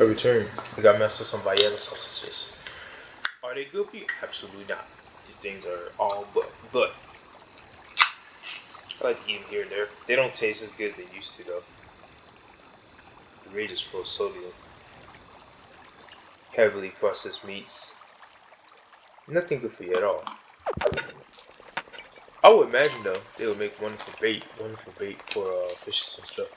I return. I got myself some Vienna sausages. Are they good for you? Absolutely not. These things are all but. I like to eat them here and there. They don't taste as good as they used to though. The rage is full of sodium. Heavily processed meats. Nothing good for you at all. I would imagine though they would make wonderful bait for fishes and stuff.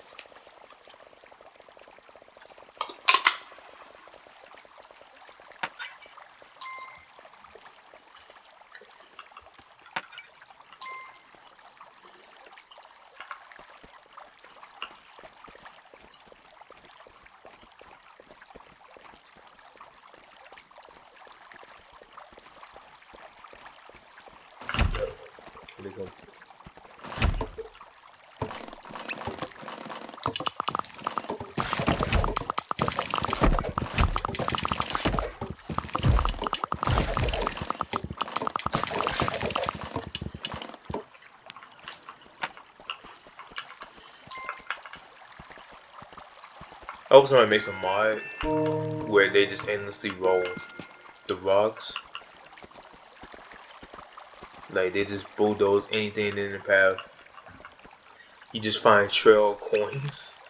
Here they come. I hope somebody makes a mod where they just endlessly roll the rocks. Like they just bulldoze anything in the path. You just find trail coins.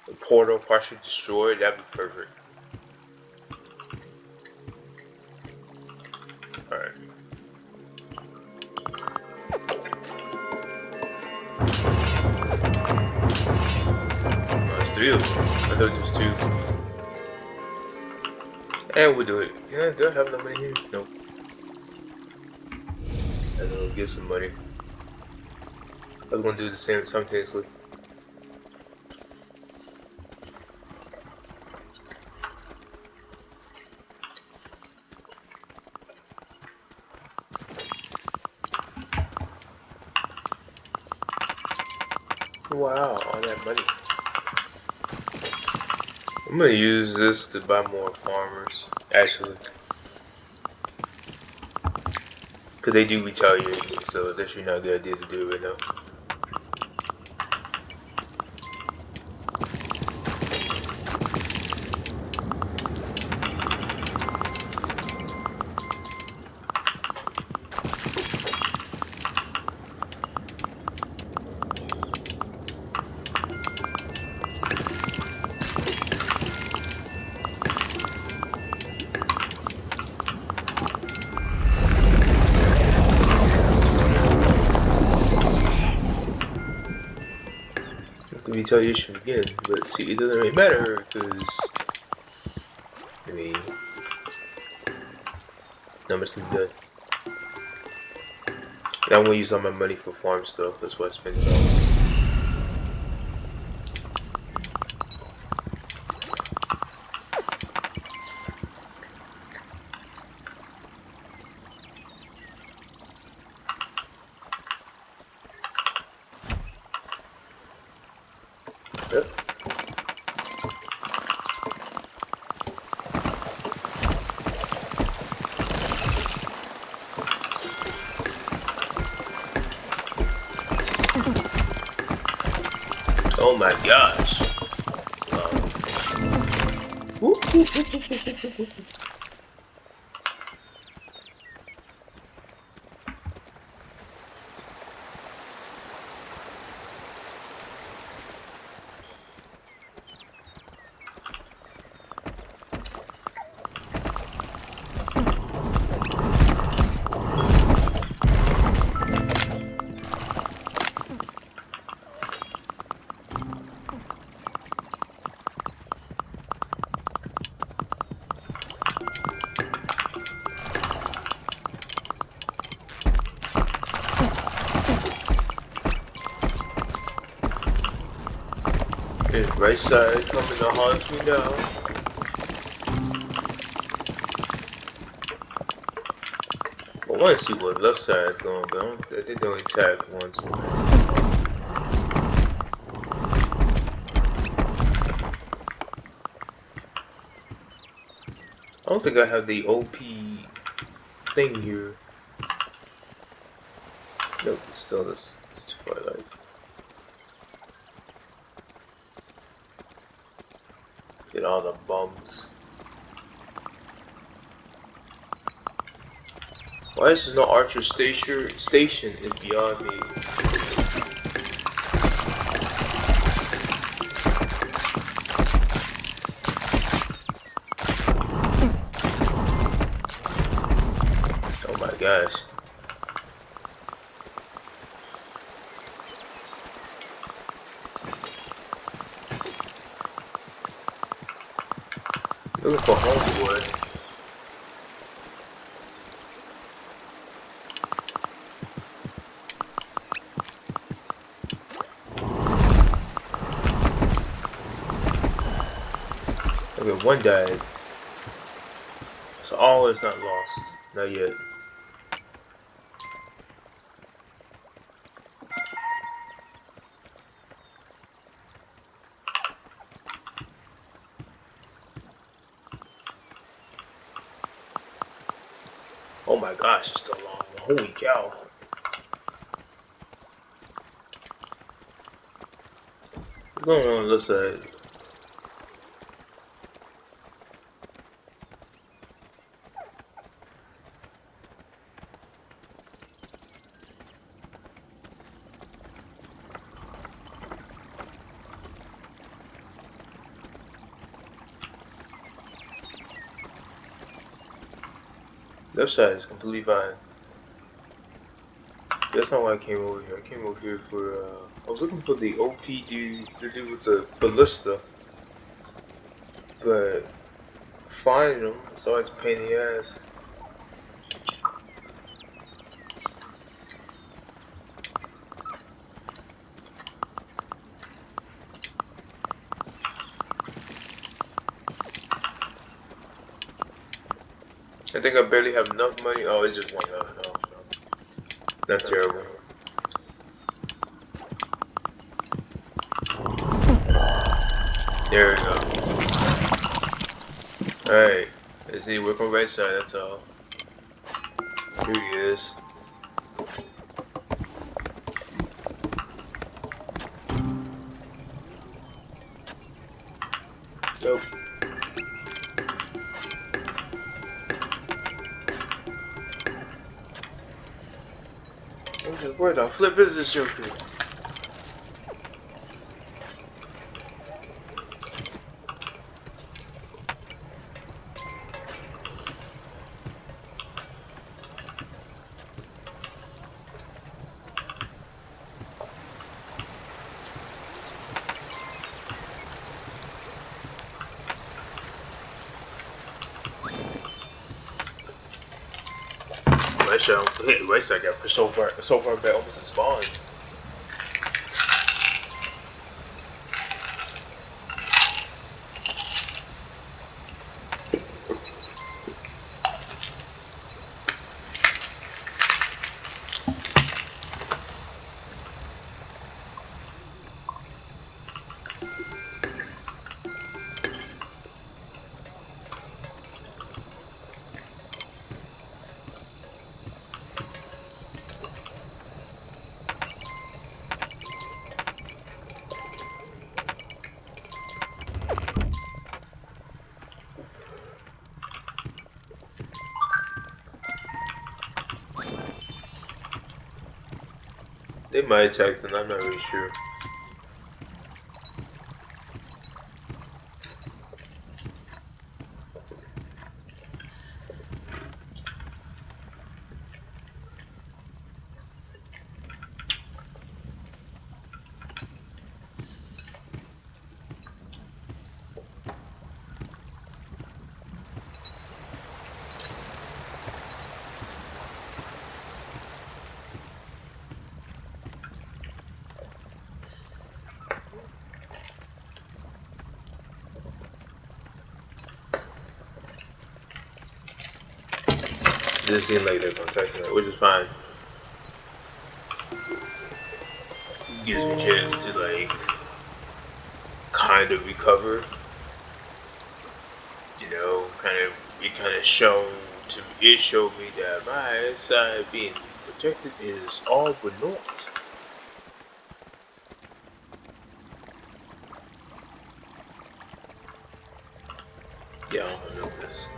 The portal partially destroyed, that'd be perfect. Alright. There's 3 of them. I thought there's 2. And we'll do it. Yeah, do I have enough money here? Nope. And then we'll get some money. I was gonna do the same simultaneously. Wow, all that money. I'm gonna use this to buy more farmers, actually. Because they do retaliate, so it's actually not a good idea to do it right now. Retaliation again, but see, it doesn't really matter because I mean, not much can be done. And I'm gonna use all my money for farm stuff. That's why I spend it all. Yep. Oh my gosh. Right side coming to haunt me now. I want to see what left side is going on. They don't attack once. I don't think I have the OP thing here. Nope, still this Twilight. Get all the bums. Why is there no Archer station is beyond me. Oh my gosh. Looking for homeboy. Okay, one died. So all is not lost. Not yet. Oh my gosh, it's still long. Holy cow. What's going on this side? Left side is completely fine. That's not why I came over here. I came over here for, I was looking for the OP dude, the dude with the ballista. But finding him, it's always a pain in the ass. I think I barely have enough money. Oh, it's just one. No. Not terrible. There we go. Alright. Let's see, work on right side, that's all. Here he is. Nope. Where the flip is this joker? Right side got pushed so far back, almost at spawn. They might attack them, I'm not really sure. It doesn't seem like they're gonna attack tonight, which is fine. Gives me a chance to like kind of recover. You know, it showed me that my side being protected is all but naught. Yeah, I don't remember this.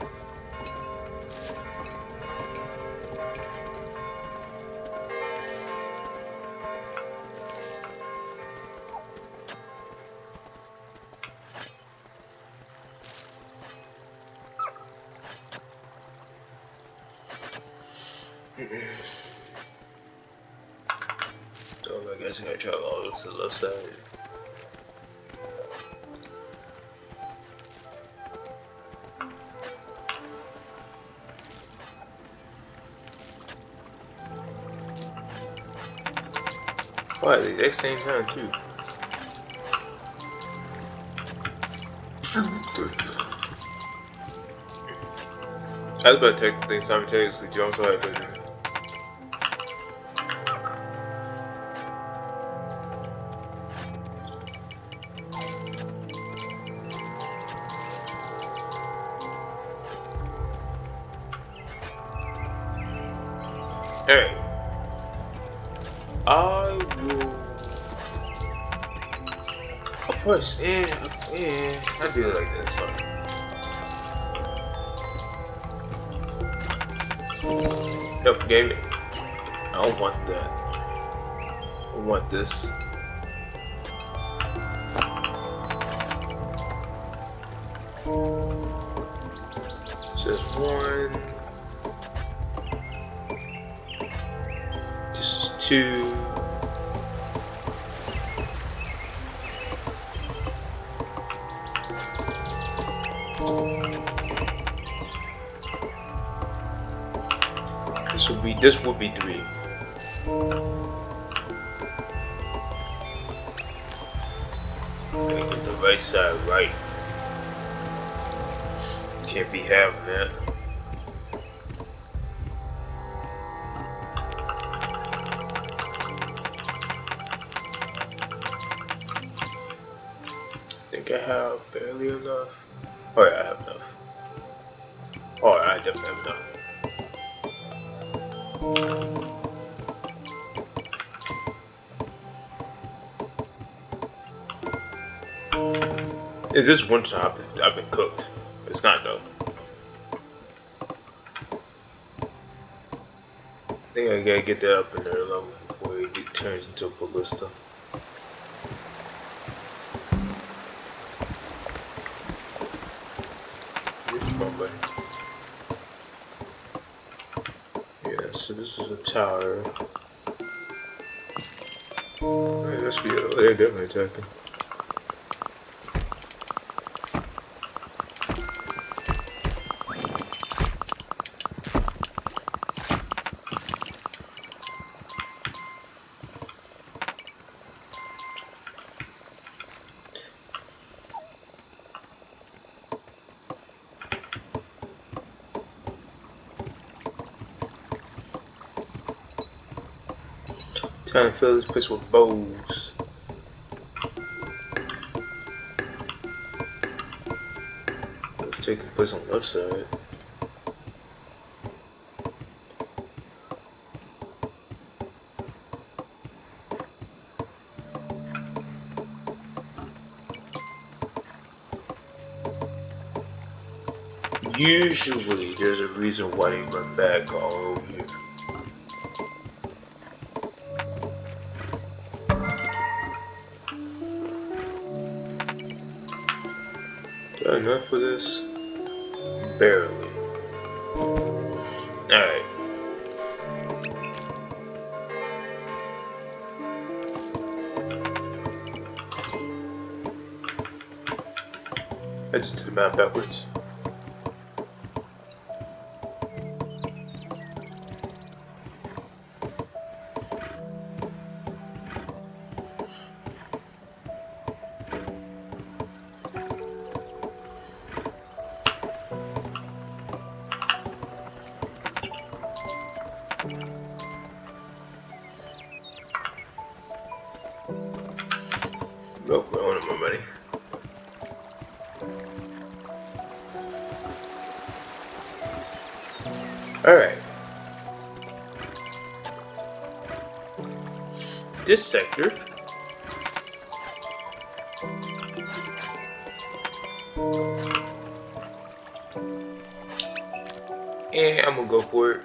So I guess I gotta travel all the way to the left side. Why at the exact same time too? I was about to take things simultaneously too. I'm sorry, but alright. I will. Of course, I do it like this. Nope, game it. I don't want that. I want this. Just one. This is two. This would be three. Make the right side right. Can't be having that. I think I have barely enough. Oh yeah, I have enough. Oh, I definitely have enough. Is this one shot I've been cooked? It's not though. I think I gotta get that up in there level before it turns into a ballista. Yeah, so this is a tower. Hey, that's good. Oh, they're definitely attacking. Trying to fill this place with bows. Let's take a place on the left side. Usually there's a reason why they run back all over here. Got enough for this? Barely. Alright. I just did the map backwards. Nope, I wanted more money. Alright. This sector And I'm gonna go for it.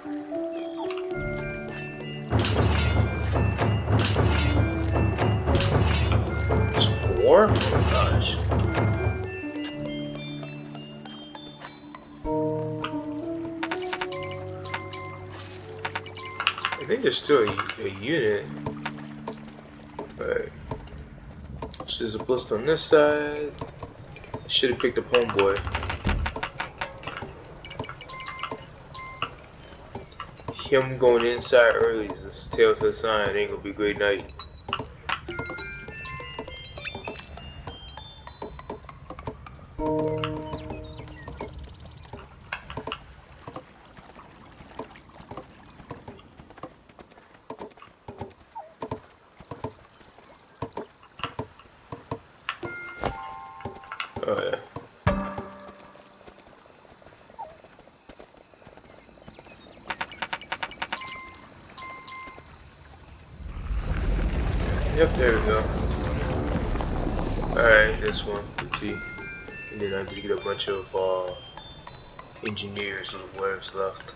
It's 4? Oh my gosh. I think there's still a unit. But there's a blister on this side. Should have picked up homeboy. Him going inside early is a telltale sign. It ain't gonna be a great night. Oh yeah. Yep, there we go. Alright, this one. See? And then I just get a bunch of engineers or whatever's left.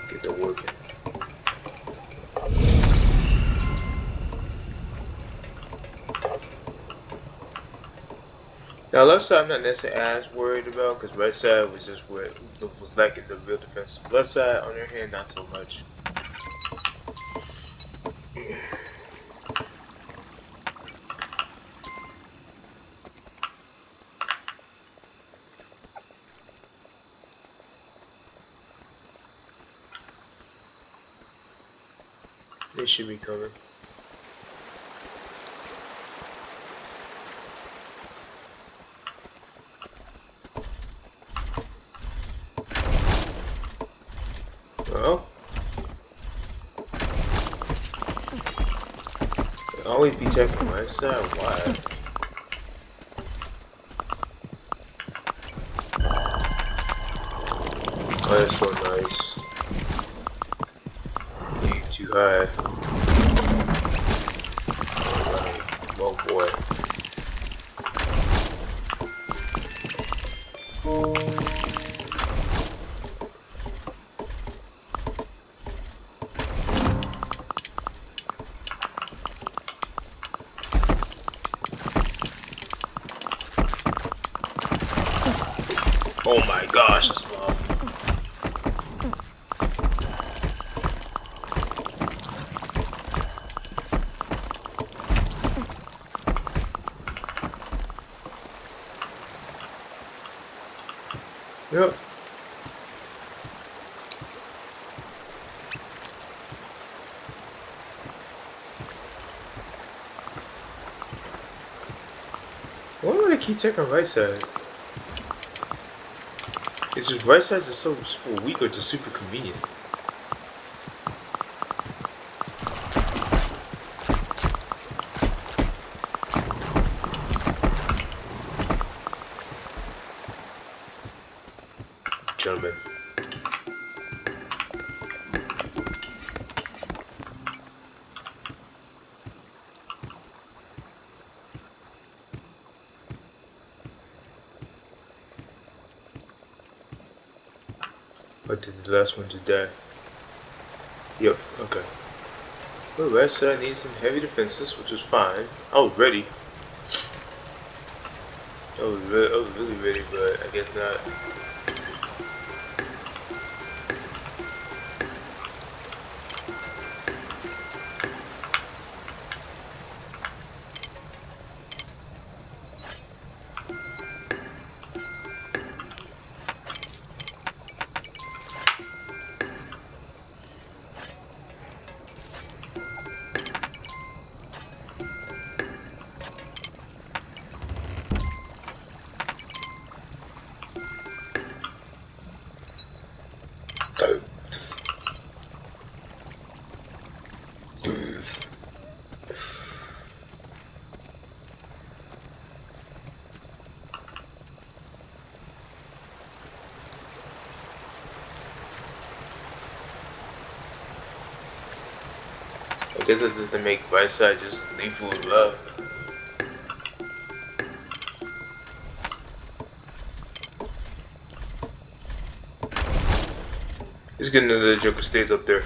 Get to working. Now left side I'm not necessarily as worried about because right side was just what was lacking the real defense. Left side on their hand not so much. They should be coming. Well, they always be checking my side. Why? Oh, that's so nice. You too high. Alright, oh boy. Oh my gosh, that's loud. Yep. Why would I keep taking right side? It's just right sides are so super weak or just super convenient. Gentlemen. Or did the last one just die? Yep, okay. Well, right side needs some heavy defenses, which was fine. I was ready. I was really ready, but I guess not. I guess it's just to make right side just lethal left. It's good that the Joker stays up there.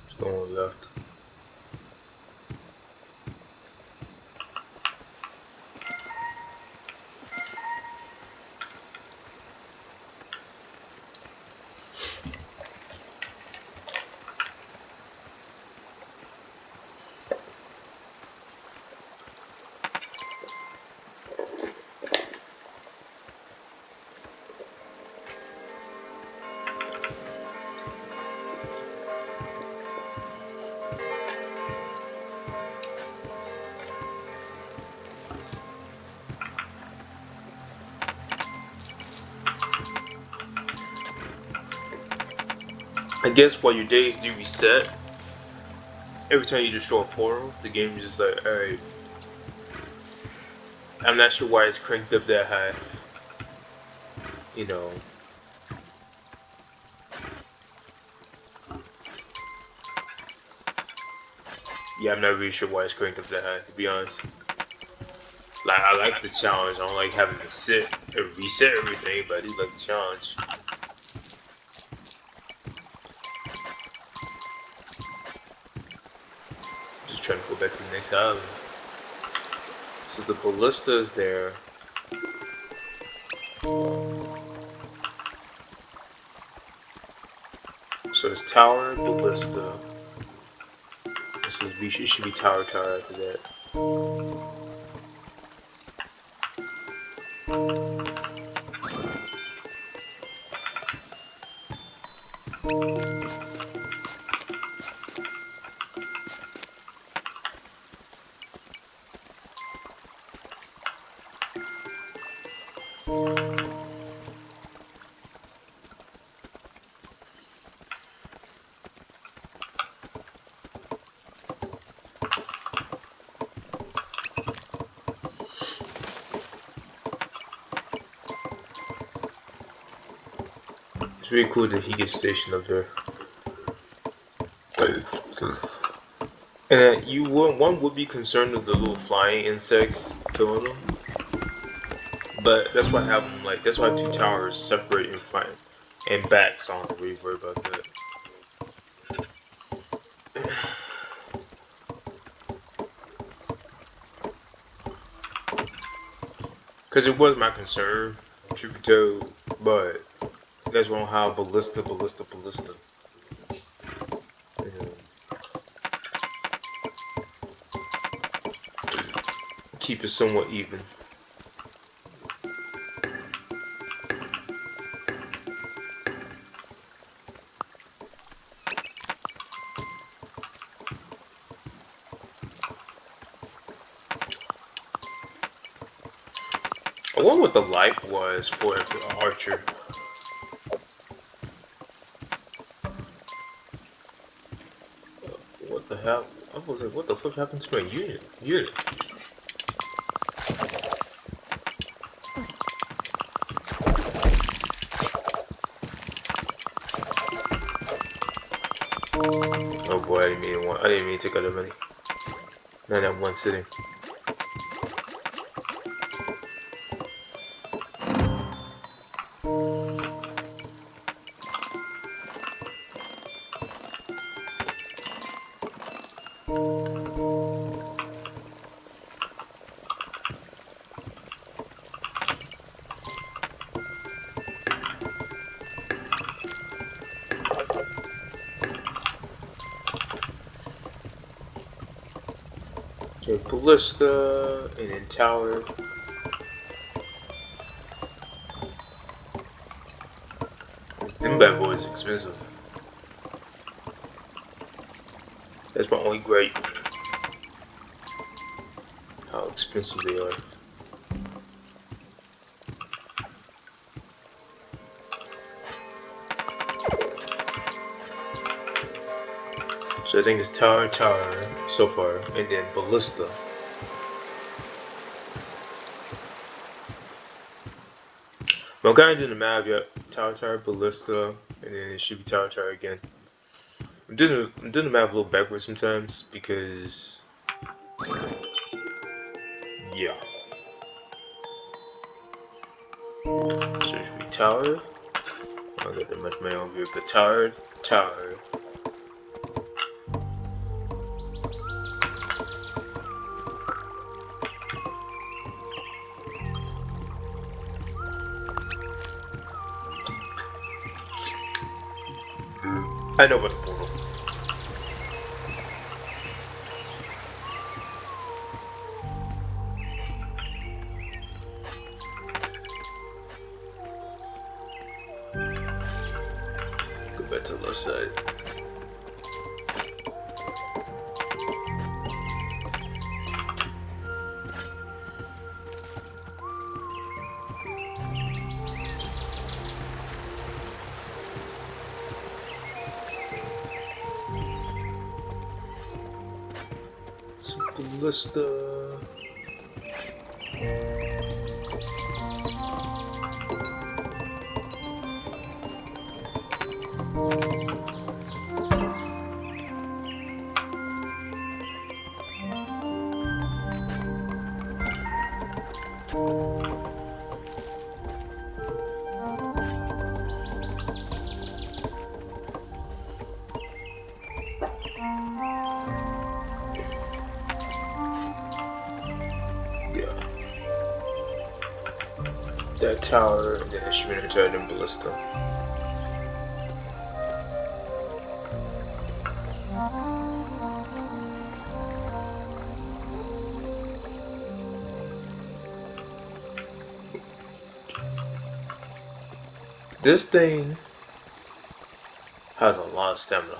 There's no one left. I guess while your days do reset, every time you destroy a portal, the game is just like, alright. I'm not sure why it's cranked up that high. You know. Yeah, I'm not really sure why it's cranked up that high, to be honest. Like, I like the challenge. I don't like having to sit and reset everything, but I do like the challenge. Just trying to go back to the next island. So the ballista is there. So it's tower, ballista. It should be tower after that. It's really cool that he gets stationed up there. And one would be concerned with the little flying insects killing them, but that's why I have them that's why I have two towers separate in front and back, so I don't have to really worry about that. Because it was my concern, truth be told, but that's why I don't have ballista. Keep it somewhat even. I wonder what the life was for an archer. What the hell? I was like, what the fuck happened to my unit? Oh boy, I didn't mean to take out that money. Not that one sitting. Okay, ballista and then tower. Them bad boys expensive. That's my only gripe. How expensive they are. So I think it's tower so far, and then ballista. But I'm kind of doing the math, yep. Tower, ballista, and then it should be tower again. I'm doing the map a little backwards sometimes because yeah. So it should be tower. I don't got that much money over here, but tower, tower. I know about the portal. Go back to the left side. Ballista. That tower, and then it should be an entire ballista. This thing has a lot of stamina.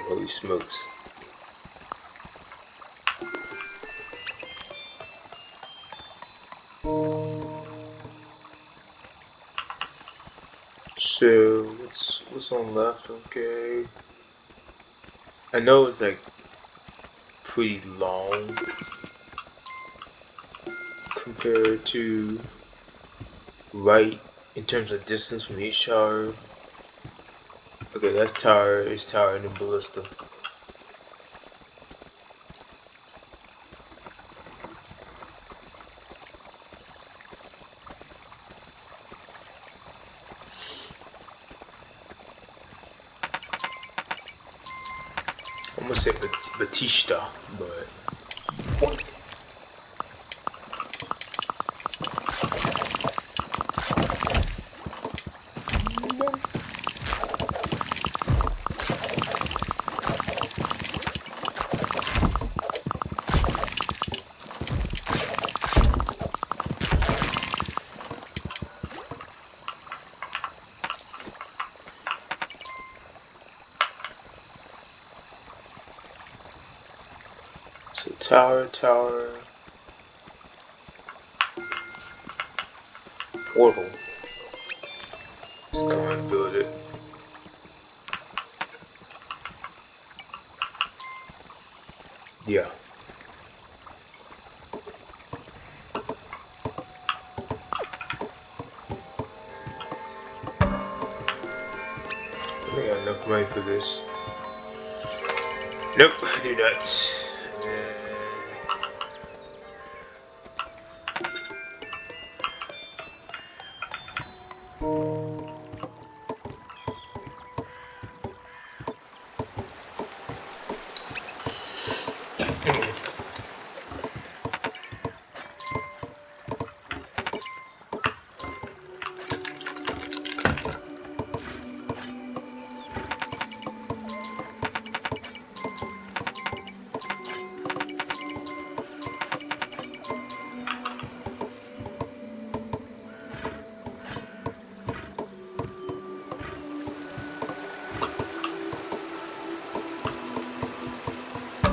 Holy smokes. So what's on left? Okay. I know it's like pretty long compared to right in terms of distance from each tower. Okay, that's tower, is tower and then ballista. I'm gonna say Batista, but so tower, portal. Let's go and build it. Yeah. I got enough money for this. Nope, I do not.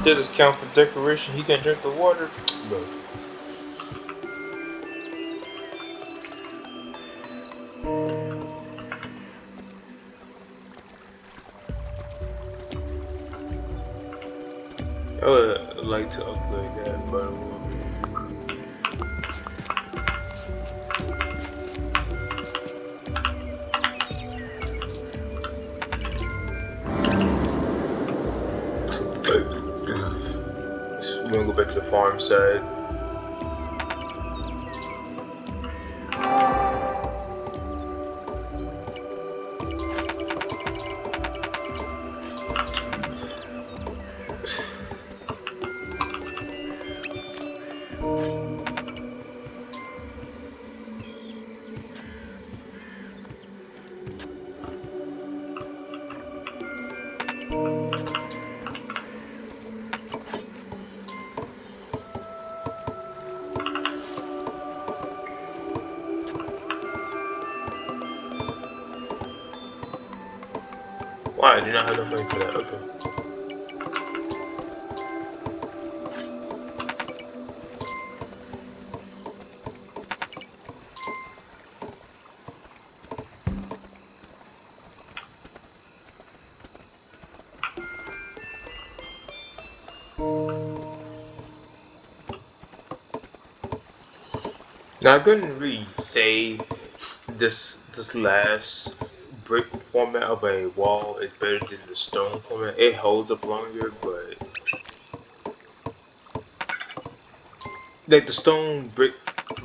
Does this count for decoration? He can't drink the water? Bro. I would like to upgrade that, by the way. We're gonna go back to the farm side. Why? I do not have enough money for that. Okay. Now I couldn't really say this last brick format of a wall is better than the stone format. It holds up longer, but like the stone brick,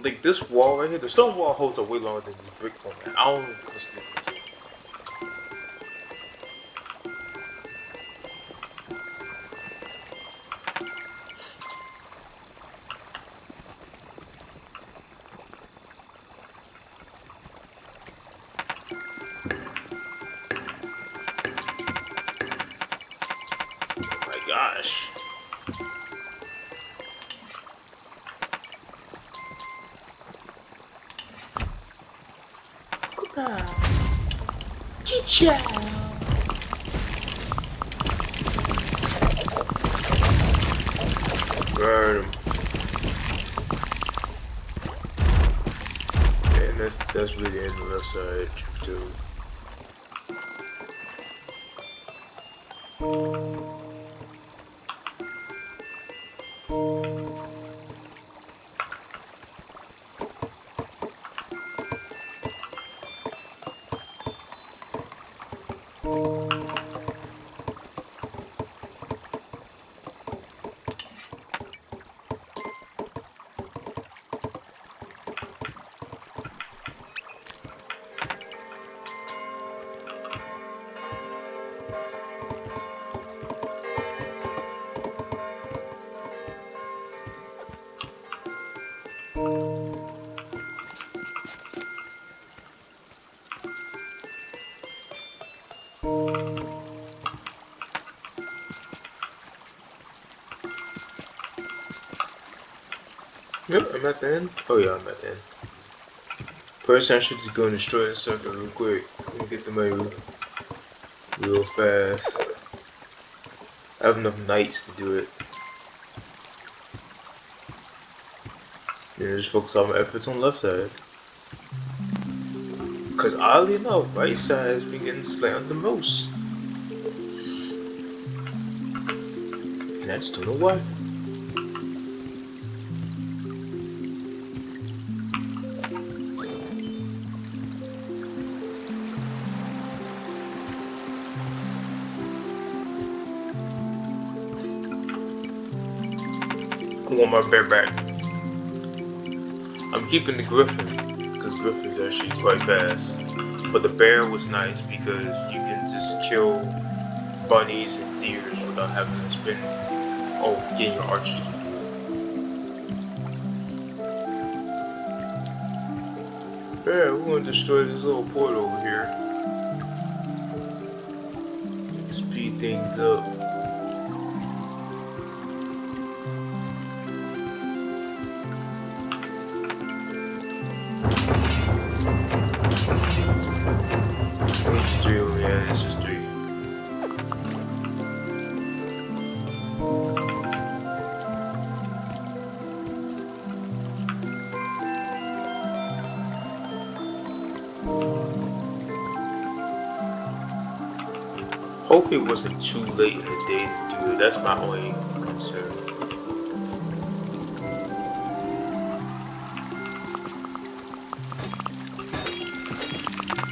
like this wall right here, the stone wall holds up way longer than this brick format. I don't know what's the difference here. Oh my gosh. Goodbye. Chicha. Burn him. And that's really the end of the left side too. Yep, I'm at the end. Oh yeah, I'm at the end. First, I should just go and destroy the circle real quick. Let me get the money real fast. I have enough knights to do it. And just focus all my efforts on the left side. Cause oddly enough, right side has been getting slammed the most. And I just don't know why. I want my bear back. I'm keeping the griffin, because griffin is actually quite fast. But the bear was nice because you can just kill bunnies and deers without having to spend getting your archers to do it. Yeah, we're gonna destroy this little port over here. Speed things up. It's 3 over here, it's just 3. Hope it wasn't too late in the day to do it. That's my only concern.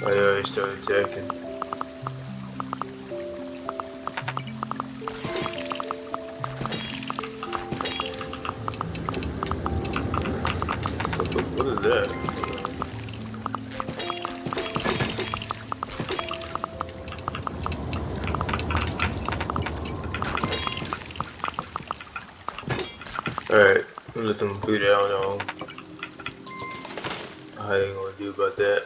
Oh yeah, they started attacking. What is that? Alright, let them bleed out now. How they gonna do about that?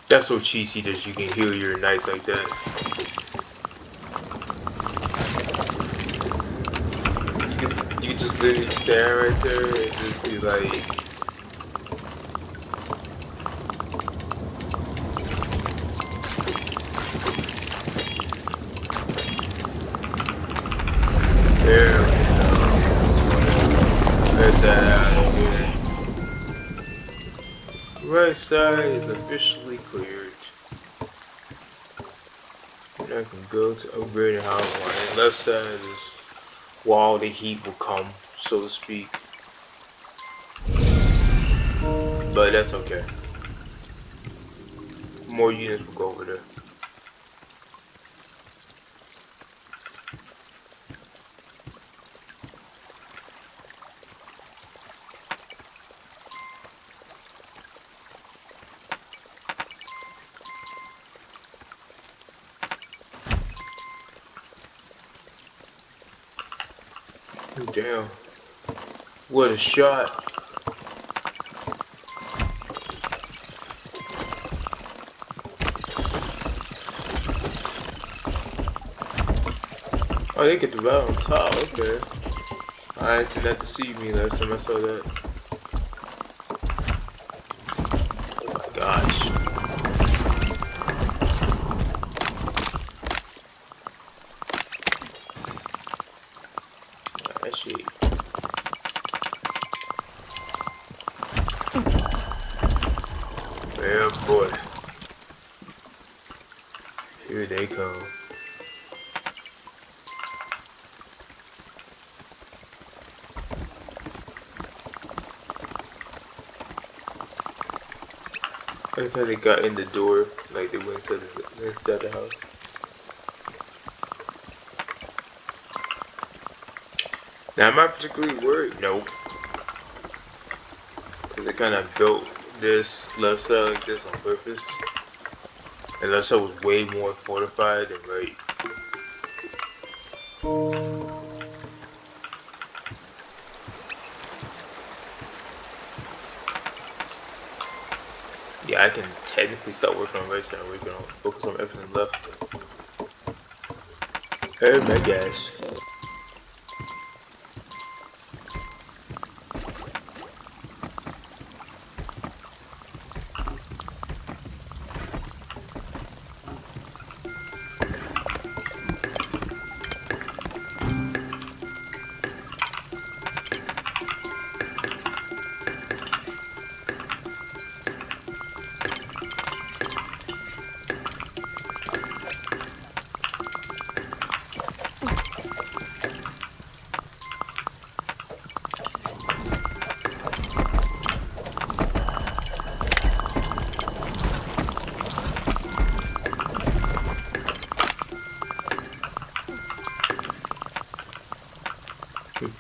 That's so cheesy that you can heal your knights like that. You just literally stand right there and just see like, there we go. Let that out of here. Right side is officially cleared. And I can go to upgrade and how I want it. Left side is while the heat will come, so to speak. But that's okay. More units will go over there. Damn. What a shot. Oh, they get the right on top, okay. I didn't see that deceive me last time I saw that. Oh my gosh. That shit. Yeah, boy. Here they come. I like how they got in the door, like they went inside the house. Now, am I particularly worried? Nope. Because they kind of built this left side like this on purpose. And left side was way more fortified than right. Yeah, I can technically start working on right side. We're gonna focus on everything left. Oh my gosh.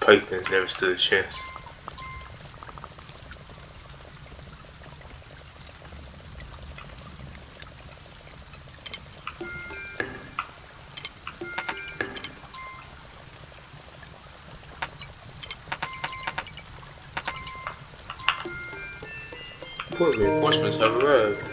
Pikeman's never stood a chance. Important reinforcements have arrived.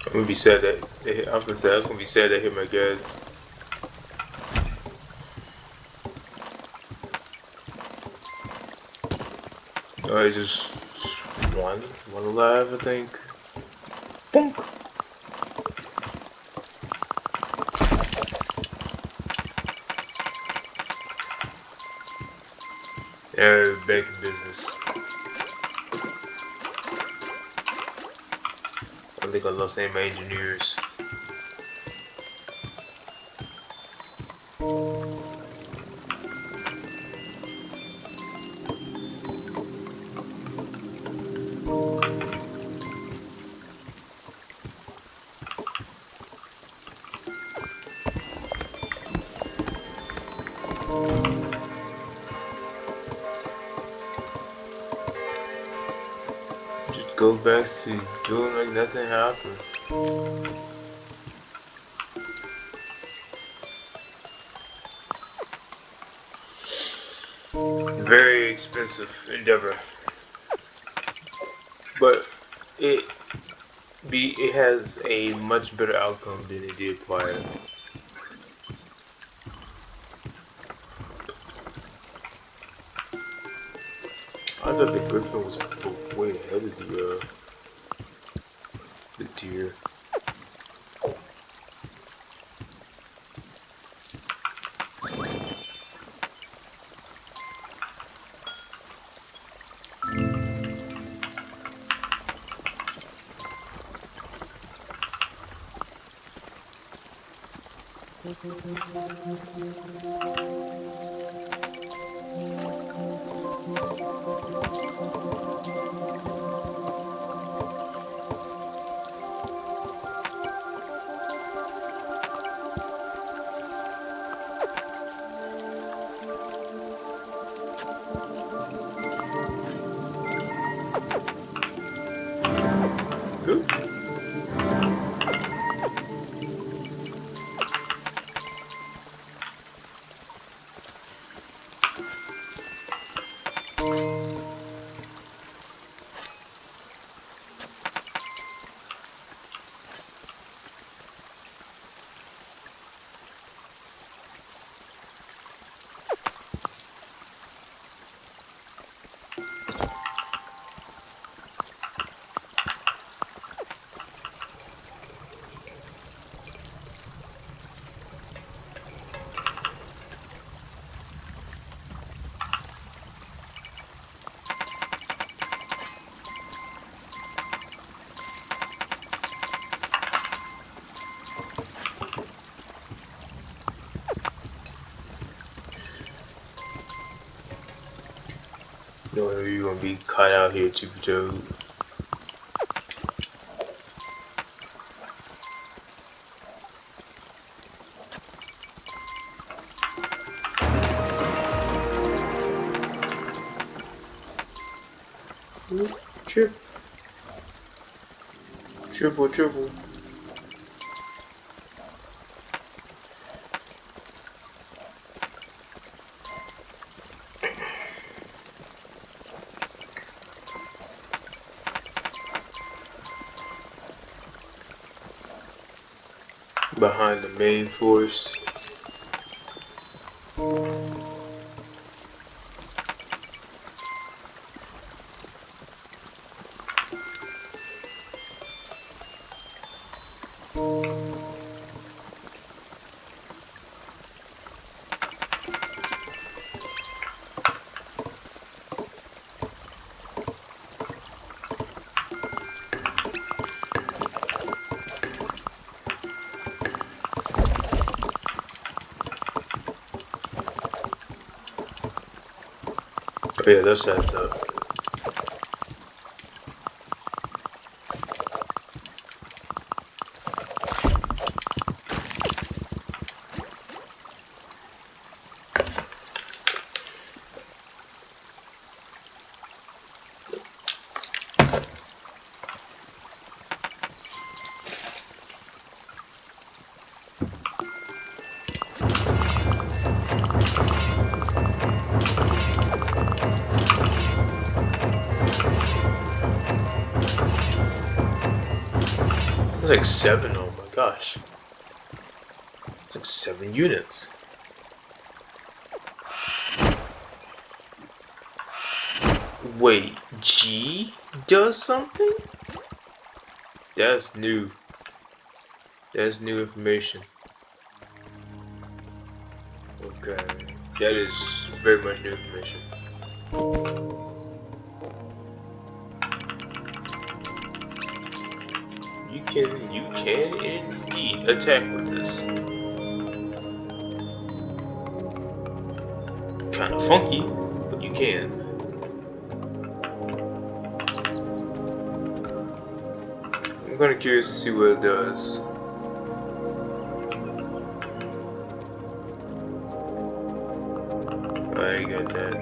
I'm gonna be sad that I was gonna say I was gonna be sad that hit my guards. Probably just one alive, I think. Bonk. Yeah, back in business. I think I lost any of my engineers. Just go back to doing like nothing happened. Very expensive endeavor, but it has a much better outcome than it did prior. I thought the Griffin was way ahead of the deer. Good. No, you're gonna be caught out here, Chippy Joe. Chip. Triple. Behind the main force. Oh yeah, that's that up. It's like 7, oh my gosh. It's like 7 units. Wait, G does something? That's new. That's new information. Okay. That is very much new information. You can indeed attack with this. Kind of funky, but you can. I'm kind of curious to see what it does. I got that.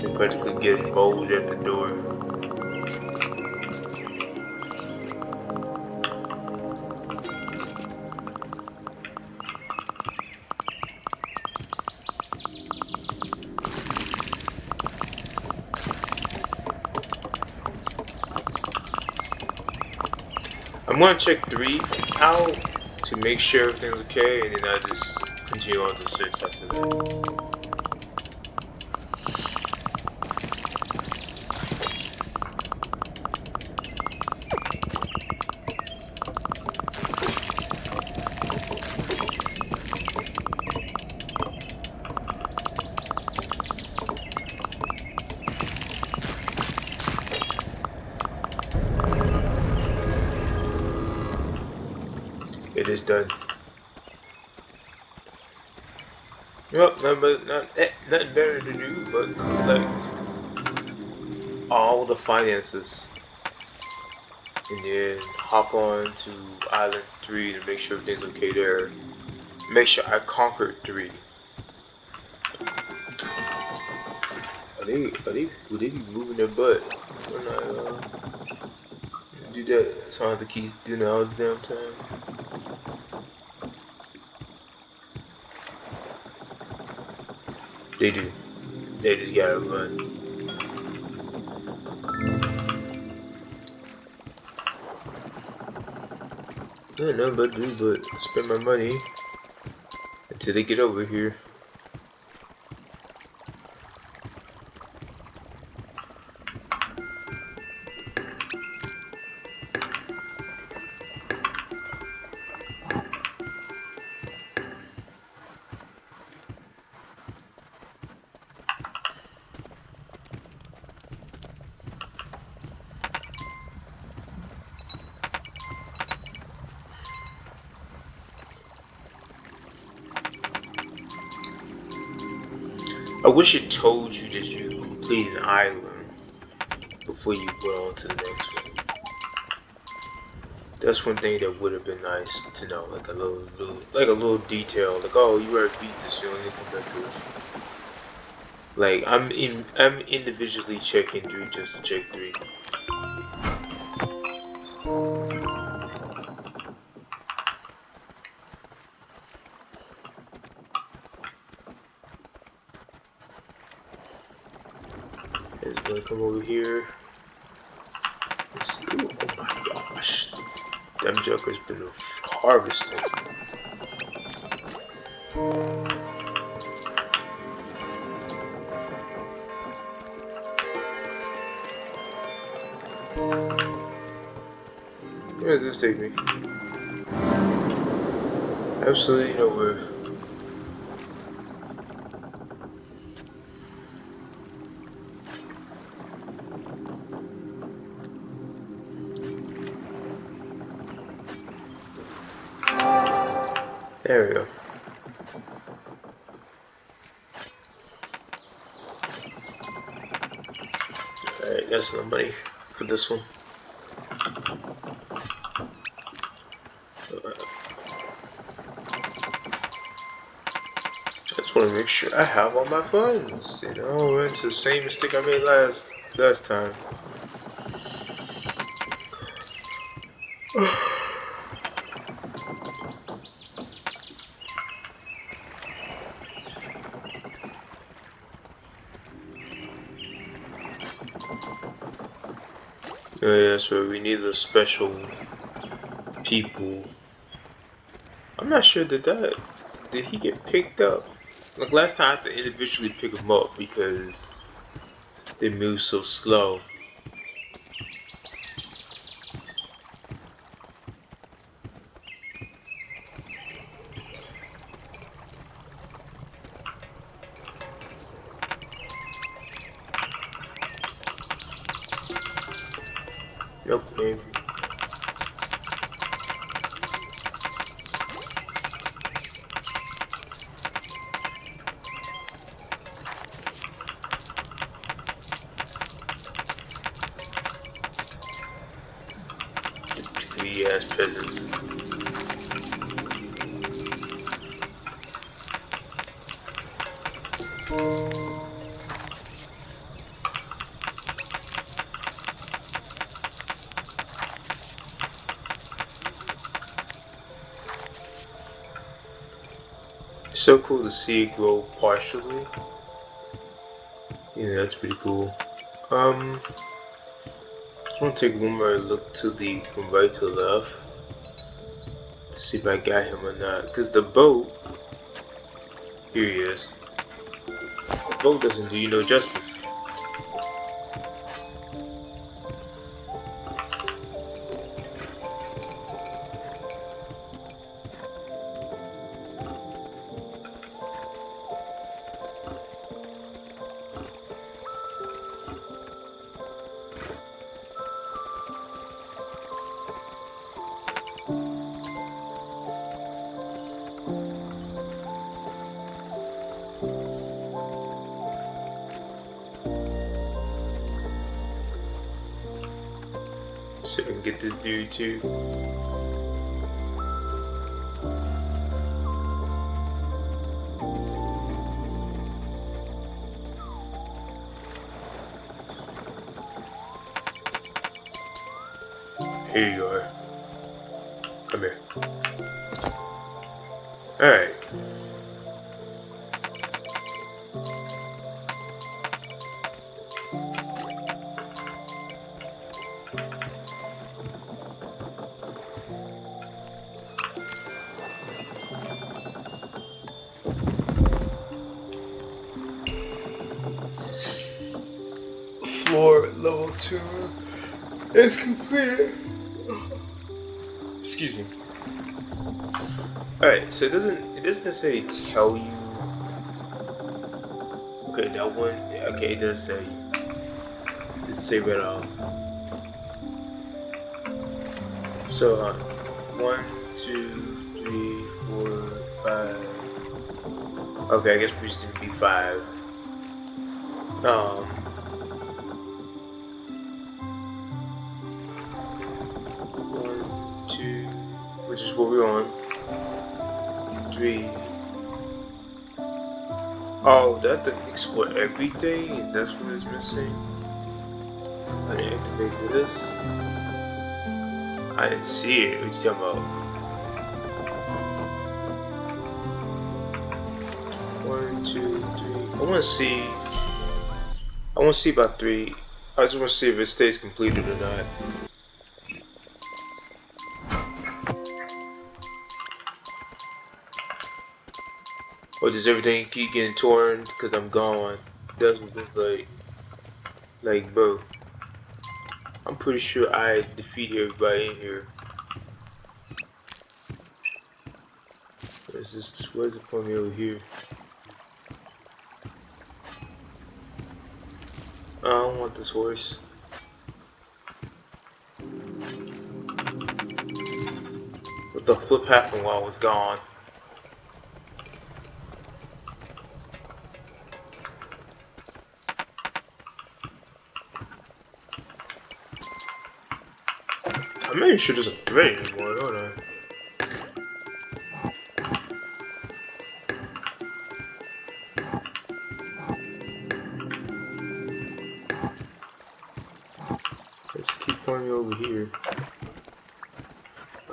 You practically get bowled at the door. I'm gonna check 3 out to make sure everything's okay, and then I just continue on to 6 after that. It is done. Well, nothing better to do but collect all the finances and then hop on to Island 3 to make sure everything's okay there. Make sure I conquered 3. Would they be moving their butt when I do that? So I have to keep doing that all the damn time. They do. They just gotta run. I don't know what to do but spend my money until they get over here. I wish it told you that you completed an island before you went on to the next one. That's one thing that would have been nice to know, like a little detail, like, oh, you already beat this, you only come back to this. Like I'm individually checking 3 just to check 3. It's gonna come over here. Ooh, oh my gosh, them jokers been harvesting. Where does this take me? Absolutely nowhere. There we go. Alright, that's no money for this one. Just want to make sure I have all my funds. You know, it's the same mistake I made last time. Oh yeah, that's right. We need the special people. I'm not sure did he get picked up? Like last time I had to individually pick him up because They move so slow. Nope, maybe. Greedy ass peasants. It's so cool to see it grow partially. Yeah, that's pretty cool. I just want to take one more look to the from right to left to see if I got him or not. Cause the boat, here he is. The boat doesn't do you no justice. So I can get this dude too. Here you are. Come here. Alright. Floor level 2 is complete. Excuse me. Alright, so it doesn't necessarily tell you. Okay, that one, okay, it does say. It doesn't say right off. So, 1, 2, 3, 4, 5. Okay, I guess we just didn't be 5. 1, 2, which is what we're on. 3. Oh, do I have to explore everything? Is that what is missing? I didn't activate this. I didn't see it. What you talking about? 1, 2, 3. I want to see about 3. I just want to see if it stays completed or not. Or does everything keep getting torn because I'm gone? That's what this like, bro. I'm pretty sure I defeated everybody in here. Where's this? Where's it putting me over here? I don't want this horse. What the flip happened while I was gone? I'm not even sure there's a thread anymore, hold on. Let's keep pointing me over here.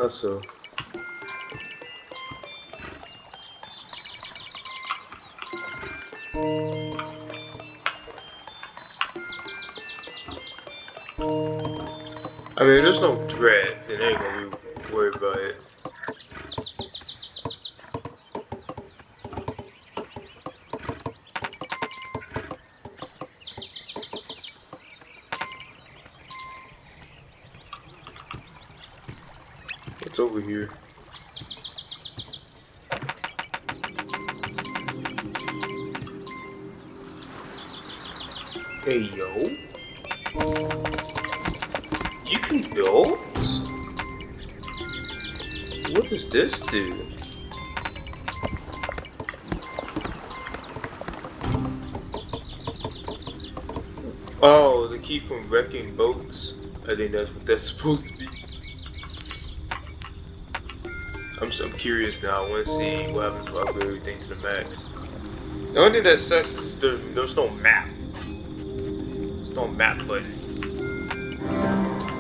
Also. I mean, if there's no threat, then I ain't gonna be worried about it. over here. Hey yo, you can build? What does this do? Oh, the key from wrecking boats. I think that's what that's supposed to be. I'm curious now. I want to see what happens if I upgrade everything to the max. The only thing that sucks is there's no map. There's no map button.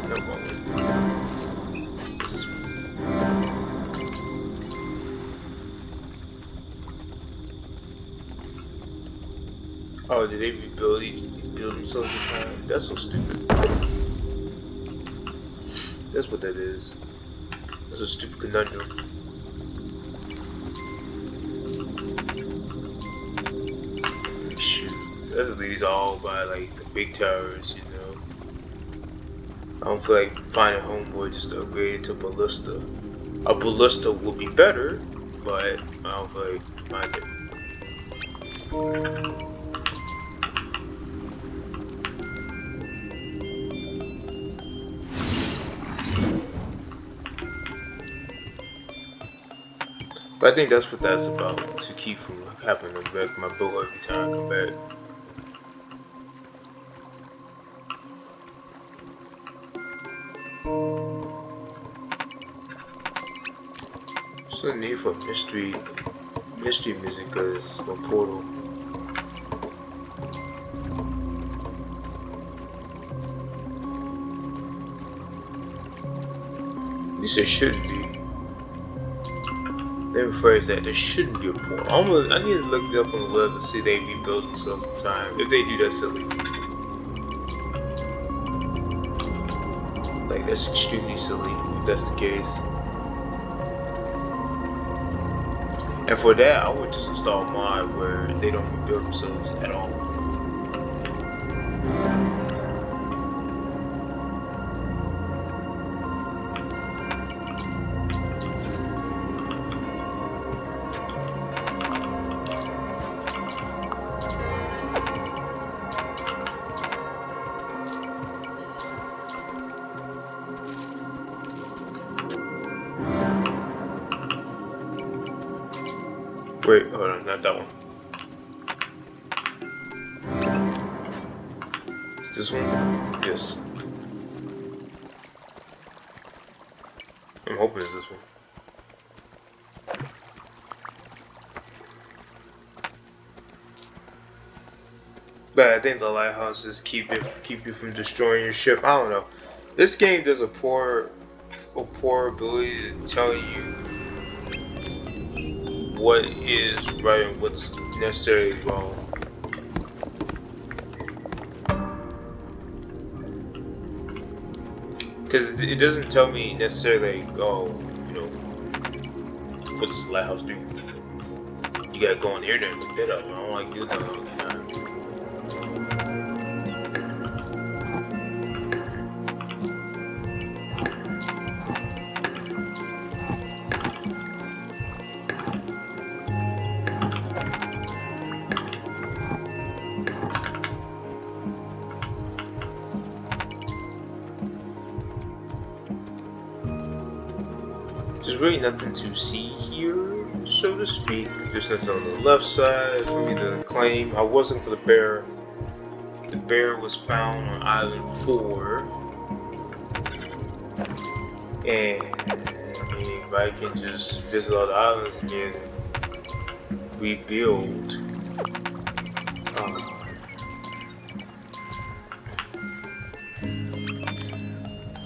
No moment. This is. Oh, did they rebuild themselves every time? That's so stupid. That's what that is. That's a stupid conundrum. Shoot, that's these all by like the big towers, you know. I don't feel like finding homeboy just to upgrade it to ballista. A ballista would be better, but I don't feel like finding it. But I think that's what that's about, to keep from having to wreck my boat every time I come back. There's no need for mystery music because it's no portal. At least there shouldn't be. Let me rephrase that. There shouldn't be a portal. I need to look it up on the web to see if they rebuild themselves in time. If they do, that's silly. Like, that's extremely silly if that's the case. And for that, I would just install a mod where they don't rebuild themselves at all. Wait, hold on, not that one. Is this one? Yes. I'm hoping it's this one. But I think the lighthouses keep you from destroying your ship. I don't know. This game does a poor ability to tell you what is right and what's necessarily wrong. Because it doesn't tell me necessarily, like, oh, you know, what does the lighthouse do? You gotta go in here and look that up. I don't like doing that all the time. There's really nothing to see here, so to speak. There's nothing on the left side for me to claim. I wasn't for the bear. The bear was found on Island 4. And, I mean, if I can just visit all the islands again and rebuild.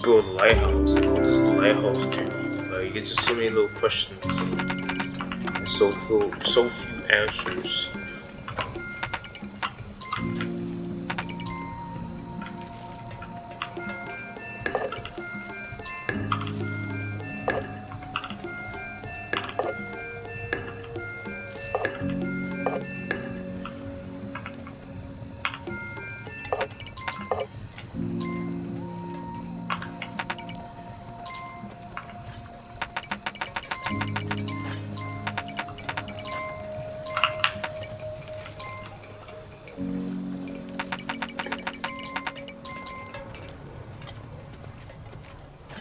Build a lighthouse. What does the lighthouse do? Like, it's just so many little questions and so few answers.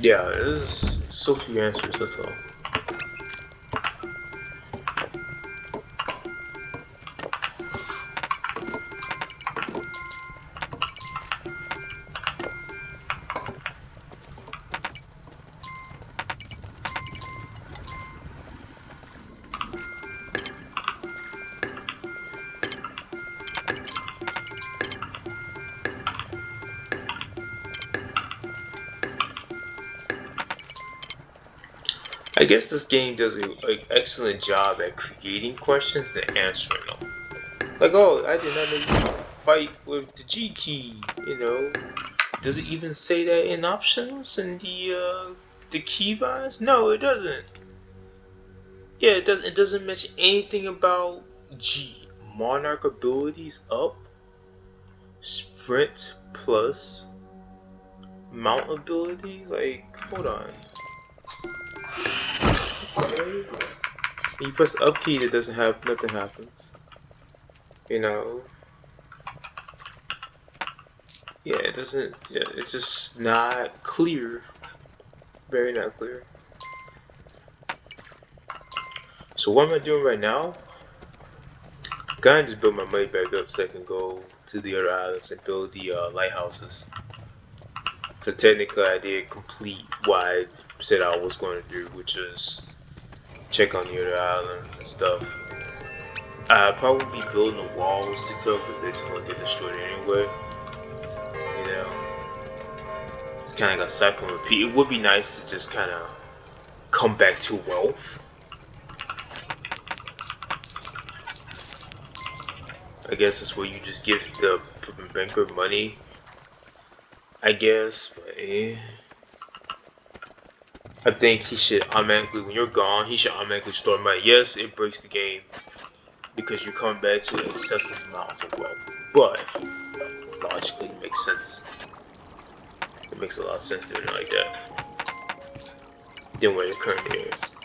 Yeah, there's so few answers, that's all. I guess this game does an excellent job at creating questions and answering them. Like, oh, I did not know you could fight with the G key. You know, does it even say that in options in the keybinds? No, it doesn't. Yeah, it doesn't. It doesn't mention anything about G. Monarch abilities up, sprint plus, mount ability. Like, hold on. Okay. You press the up key, it doesn't have nothing happens. You know. Yeah, it doesn't. Yeah, it's just not clear. Very not clear. So what am I doing right now? I'm gonna just build my money back up so I can go to the other islands and build the lighthouses. Because technically I did complete what I said I was going to do, which is check on the other islands and stuff. I probably be building the walls to kill because they're just gonna get destroyed anyway. You know, it's kind of like a cycle and repeat. It would be nice to just kind of come back to wealth. I guess it's where you just give the banker money. I guess, but I think he should automatically, when you're gone, he should automatically store money. Yes, it breaks the game because you're coming back to excessive amounts of wealth, but logically it makes sense. It makes a lot of sense doing it like that than what it currently is.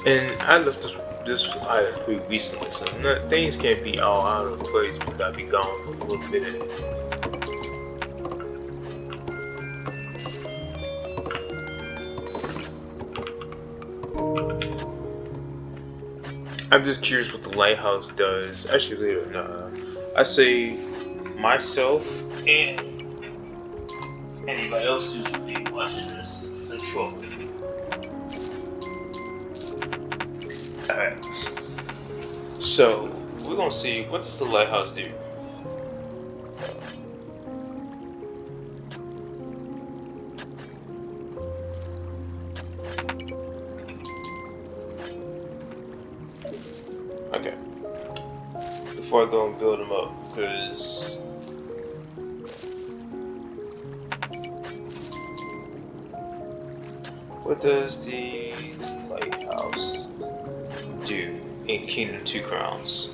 And I left this island pretty recently, so things can't be all out of place because I'll be gone for a little minute. I'm just curious what the lighthouse does. Actually, later, nah. I say myself and anybody else who's really watching this in trouble. Alright. So, we're gonna see what does the lighthouse do? Okay. Before I go and build them up, because what does the lighthouse do in Kingdom 2 Crowns?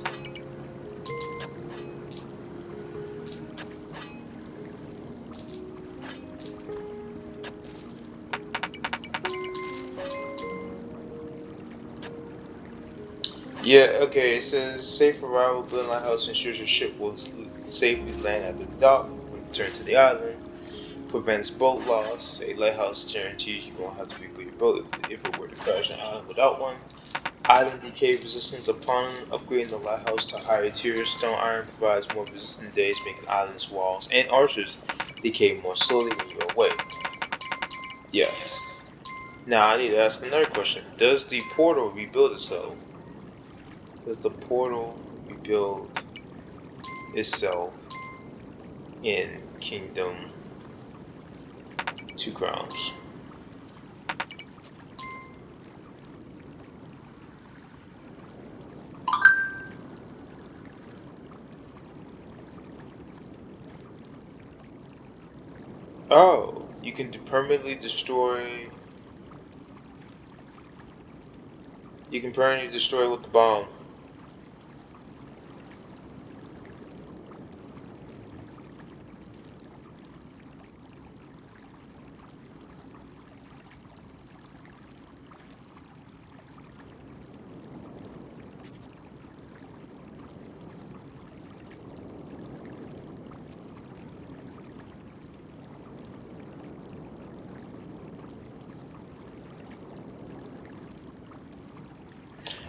Yeah, okay, it says safe arrival, building a lighthouse ensures your ship will safely land at the dock when you return to the island. Prevents boat loss. A lighthouse guarantees you won't have to rebuild your boat if it were to crash an island without one. Island decay resistance. Upon upgrading the lighthouse to higher tier, stone iron provides more resistant days, making islands, walls, and archers decay more slowly when you are away. Yes. Now I need to ask another question. Does the portal rebuild itself? Does the portal rebuild itself in Kingdom 2 Crowns? Oh, you can permanently destroy. You can permanently destroy with the bomb.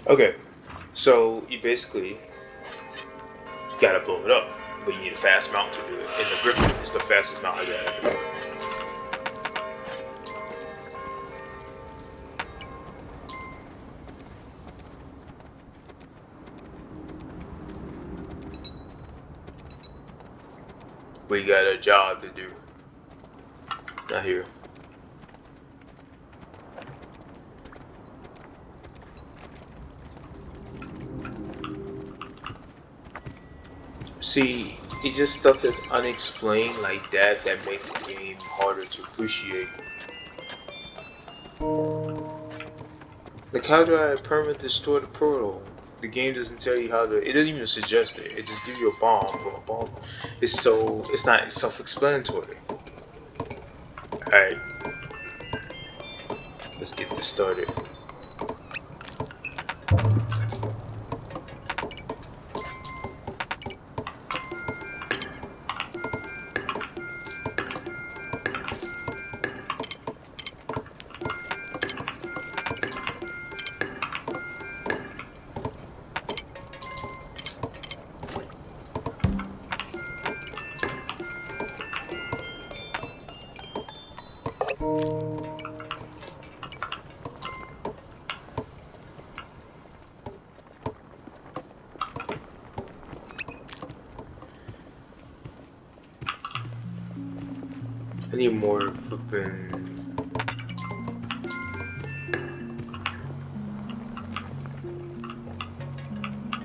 Okay, so you basically gotta blow it up, but you need a fast mount to do it. And the Griffin is the fastest mount I got. We got a job to do. Not here. See, it's just stuff that's unexplained like that that makes the game harder to appreciate. Like, how do I permanently destroy the portal? The game doesn't tell you how to. It doesn't even suggest it. It just gives you a bomb. But a bomb is so. It's not self-explanatory. Alright, let's get this started. I need more flipping.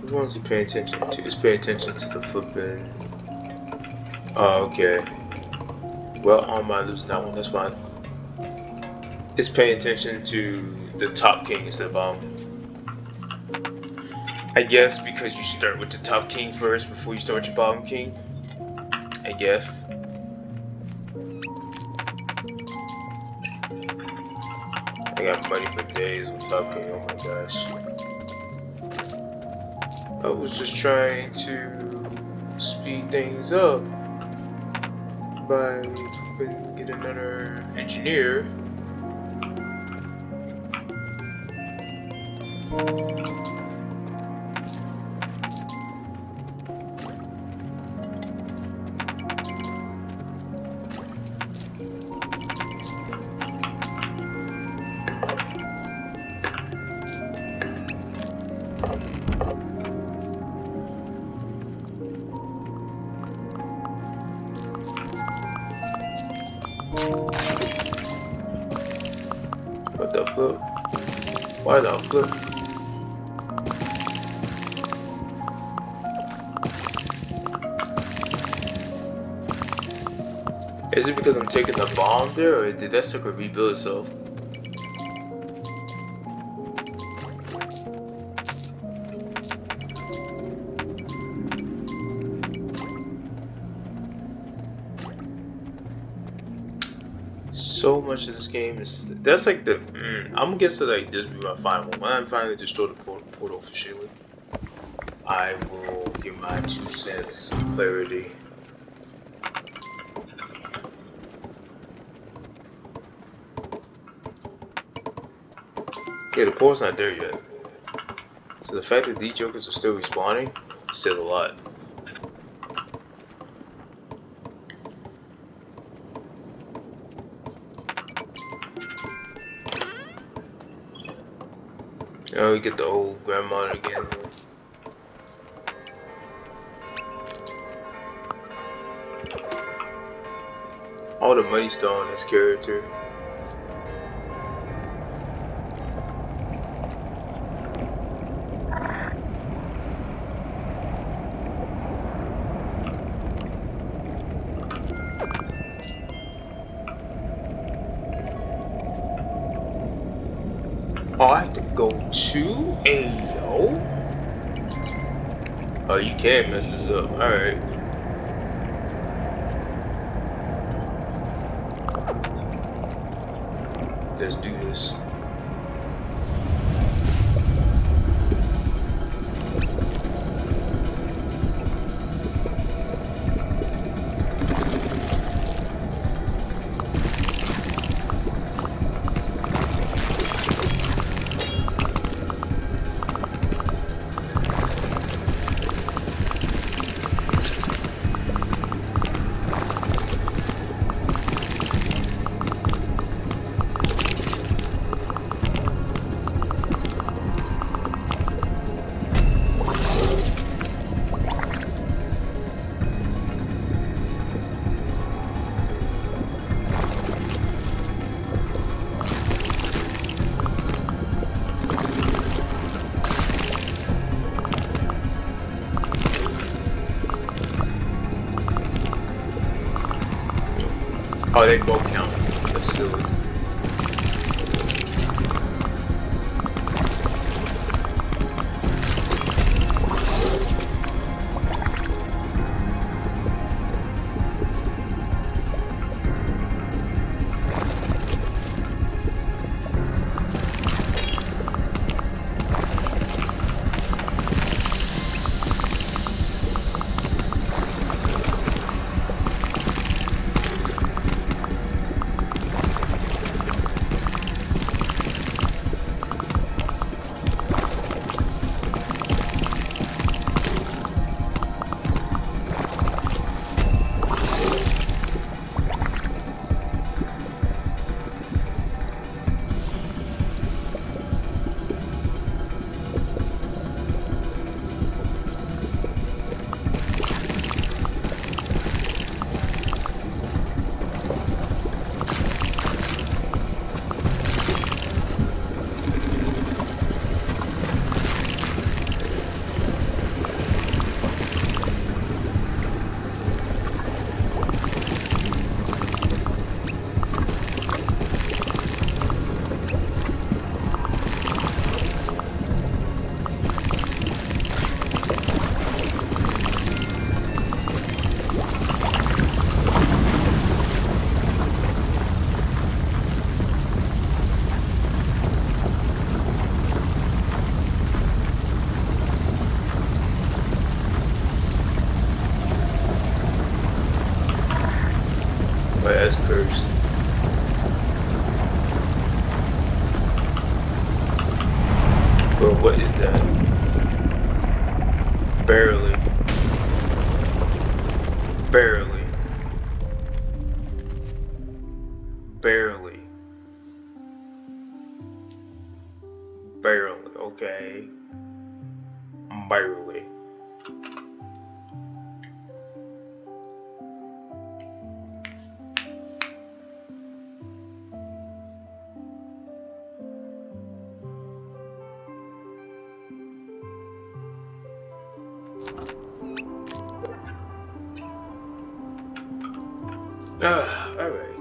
What one's he paying attention to? It's paying attention to the flipping. Oh, okay. Well, I might lose that one. That's fine. It's paying attention to the top king instead of I guess because you start with the top king first before you start your bottom king. I guess. I got money for days with top king. Oh my gosh. I was just trying to speed things up by get another engineer. What the flip? Why the flip? Is it because I'm taking the bomb there, or did that sucker rebuild itself? So much of this game is that's like the I'm gonna guess that like this will be my final one. When I finally destroy the portal officially, I will give my 2 cents of clarity. Yeah, the portal's not there yet. So the fact that these jokers are still respawning says a lot. Oh, we get the old grandma again. All the money still on this character. Oh, I have to go to AO? Oh, you can't mess this up. Alright. Let's do this. Oh, they both count. That's silly. But that's cursed. Bro, what is that? Barely. Barely. Barely. Barely. Okay. Barely. Alright.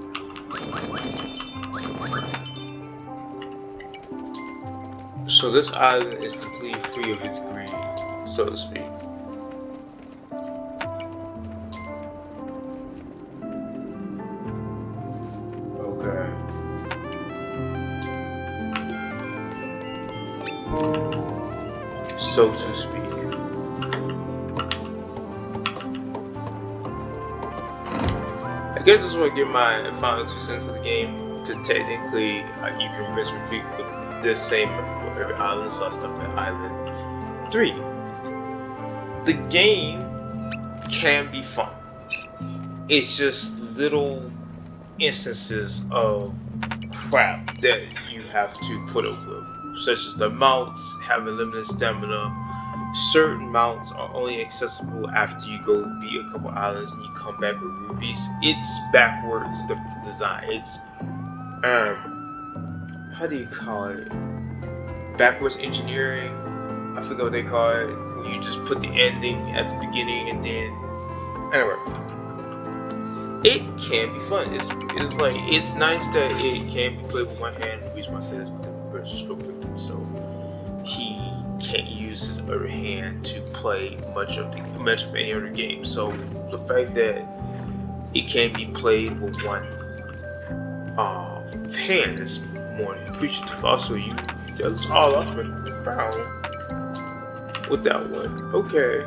So this island is completely free of its greed, so to speak. Okay. So to speak. I guess I just want to give my final 2 cents of the game, because technically you can rinse repeat with this same method for every island, so I stopped at Island 3. The game can be fun. It's just little instances of crap that you have to put up with, such as the mounts having limited stamina. Certain mounts are only accessible after you go beat a couple islands and you come back with rubies. It's backwards the design. It's how do you call it? Backwards engineering. I forget what they call it. When you just put the ending at the beginning and then anyway. It can be fun. It's like it's nice that it can be played with one hand. The reason why I say this because just real quick. So he can't use his other hand to play much of any other game. So the fact that it can be played with one hand is more appreciative. Also, that's all I spent the crown with that one. Okay. I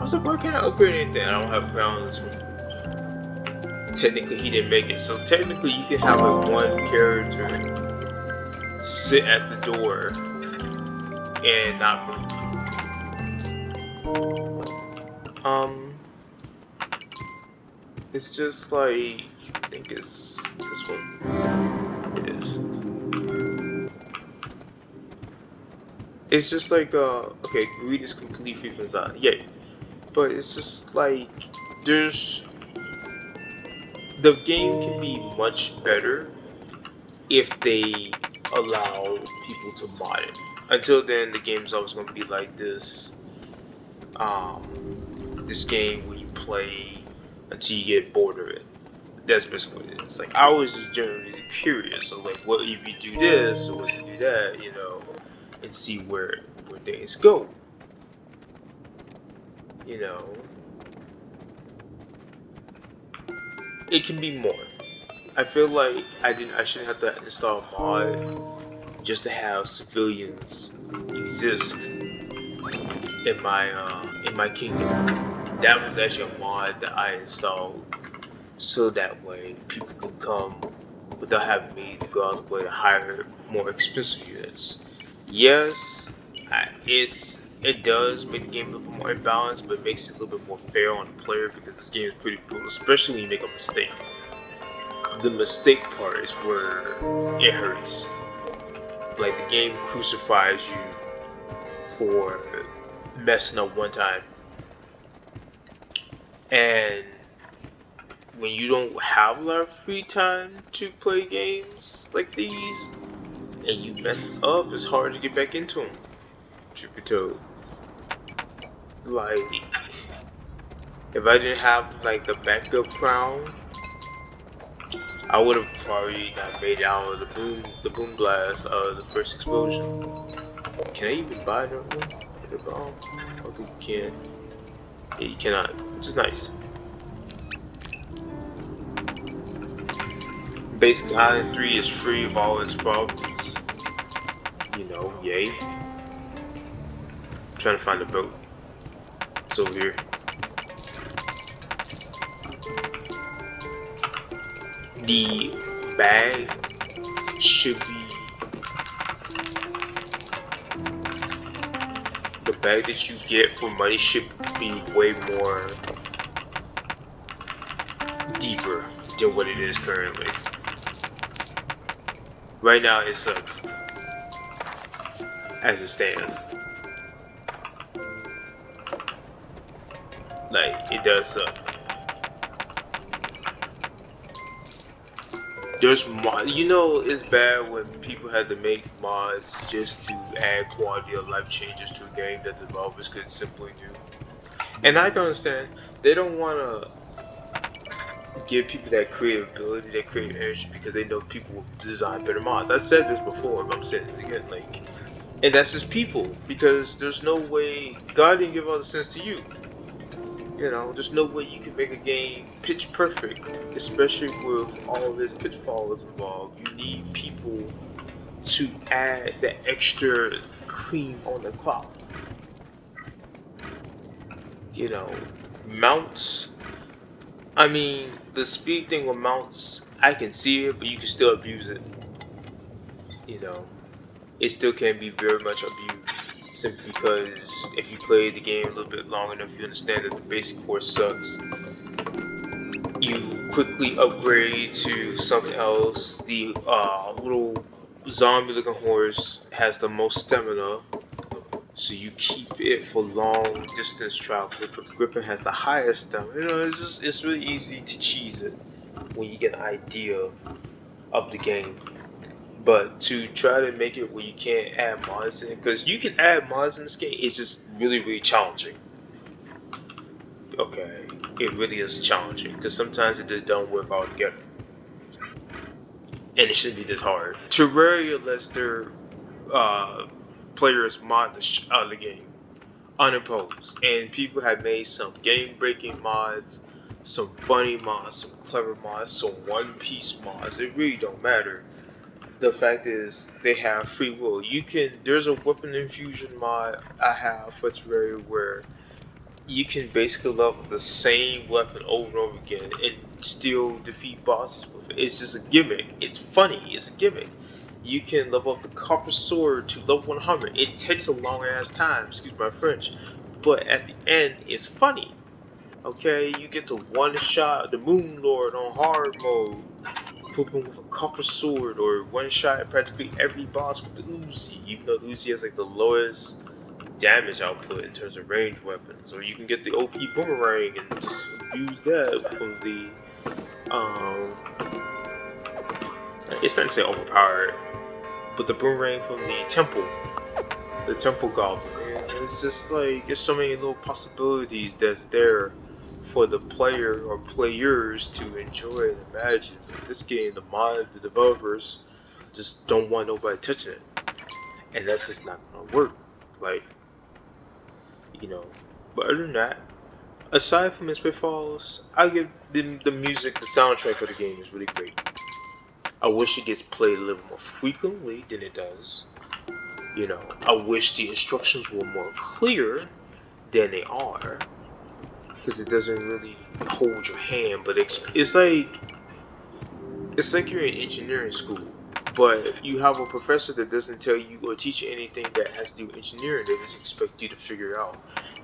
was like, why can't I upgrade anything? I don't have crowns. Technically, he didn't make it. So technically, you can have like one character sit at the door and not move. It's just like, I think it's this one. It is. It's just like, okay, greed is complete free from Zion. Yay. But it's just like, the game can be much better if they allow people to mod it. Until then, the game's always going to be like this, this game where you play until you get bored of it. That's basically what it is. Like, I was just generally curious. So, like, what if you do this or what if you do that, you know, and see where things go. You know, it can be more. I feel like I shouldn't have to install a mod just to have civilians exist in my kingdom. That was actually a mod that I installed so that way people can come without having me to go out of the way to hire more expensive units. Yes, it does make the game a little bit more imbalanced, but it makes it a little bit more fair on the player because this game is pretty brutal, especially when you make a mistake. The mistake part is where it hurts. Like, the game crucifies you for messing up one time. And when you don't have a lot of free time to play games like these, and you mess up, it's hard to get back into them. Truth be told. Like, if I didn't have like the backup crown, I would have probably not made it out of the boom blast of the first explosion. Can I even buy another one? The bomb? I don't think you can. Yeah, you cannot, which is nice. Basic Island 3 is free of all its problems. You know, yay. I'm trying to find a boat. It's over here. The bag should be... The bag that you get for money should be way more deeper than what it is currently. Right now it sucks. As it stands. Like, it does suck. There's you know, it's bad when people had to make mods just to add quality of life changes to a game that developers could simply do. And I can understand, they don't want to give people that creative ability, that creative energy, because they know people will design better mods. I said this before, but I'm saying it again, like, and that's just people, because there's no way, God didn't give all the sense to you. You know, there's no way you can make a game pitch perfect, especially with all of this pitfalls involved. You need people to add that extra cream on the crop. You know, mounts. I mean, the speed thing with mounts, I can see it, but you can still abuse it. You know, it still can be very much abused. Simply because if you play the game a little bit long enough, you understand that the basic horse sucks. You quickly upgrade to something else. The little zombie-looking horse has the most stamina, so you keep it for long distance travel. But the Griffin has the highest stamina. You know, it's really easy to cheese it when you get an idea of the game. But to try to make it where you can't add mods in, because you can add mods in this game, it's just really challenging. Okay, it really is challenging, because sometimes it just don't work all together. and it shouldn't be this hard. Terraria lets their players mod the game unopposed, and people have made some game-breaking mods, some funny mods, some clever mods, some one-piece mods. It really don't matter. The fact is, they have free will. There's a weapon infusion mod I have for Terraria where you can basically level the same weapon over and over again and still defeat bosses with it. It's just a gimmick. It's funny. It's a gimmick. You can level up the copper sword to level 100. It takes a long ass time, excuse my French, but at the end, it's funny. Okay, you get to one shot the Moon Lord on hard mode, pooping with a copper sword, or one shot practically every boss with the Uzi, even though the Uzi has like the lowest damage output in terms of range weapons. Or you can get the OP boomerang and just use that from the it's not to say overpowered, but the boomerang from the temple goblin. And it's just like there's so many little possibilities that's there for the player or players to enjoy and imagine. This game, the developers just don't want nobody touching it, and that's just not gonna work. Like, you know. But other than that, aside from its pitfalls, I give the music, the soundtrack of the game is really great. I wish it gets played a little more frequently than it does. You know, I wish the instructions were more clear than they are, because it doesn't really hold your hand. But it's like you're in engineering school, but you have a professor that doesn't tell you or teach you anything that has to do with engineering. They just expect you to figure it out.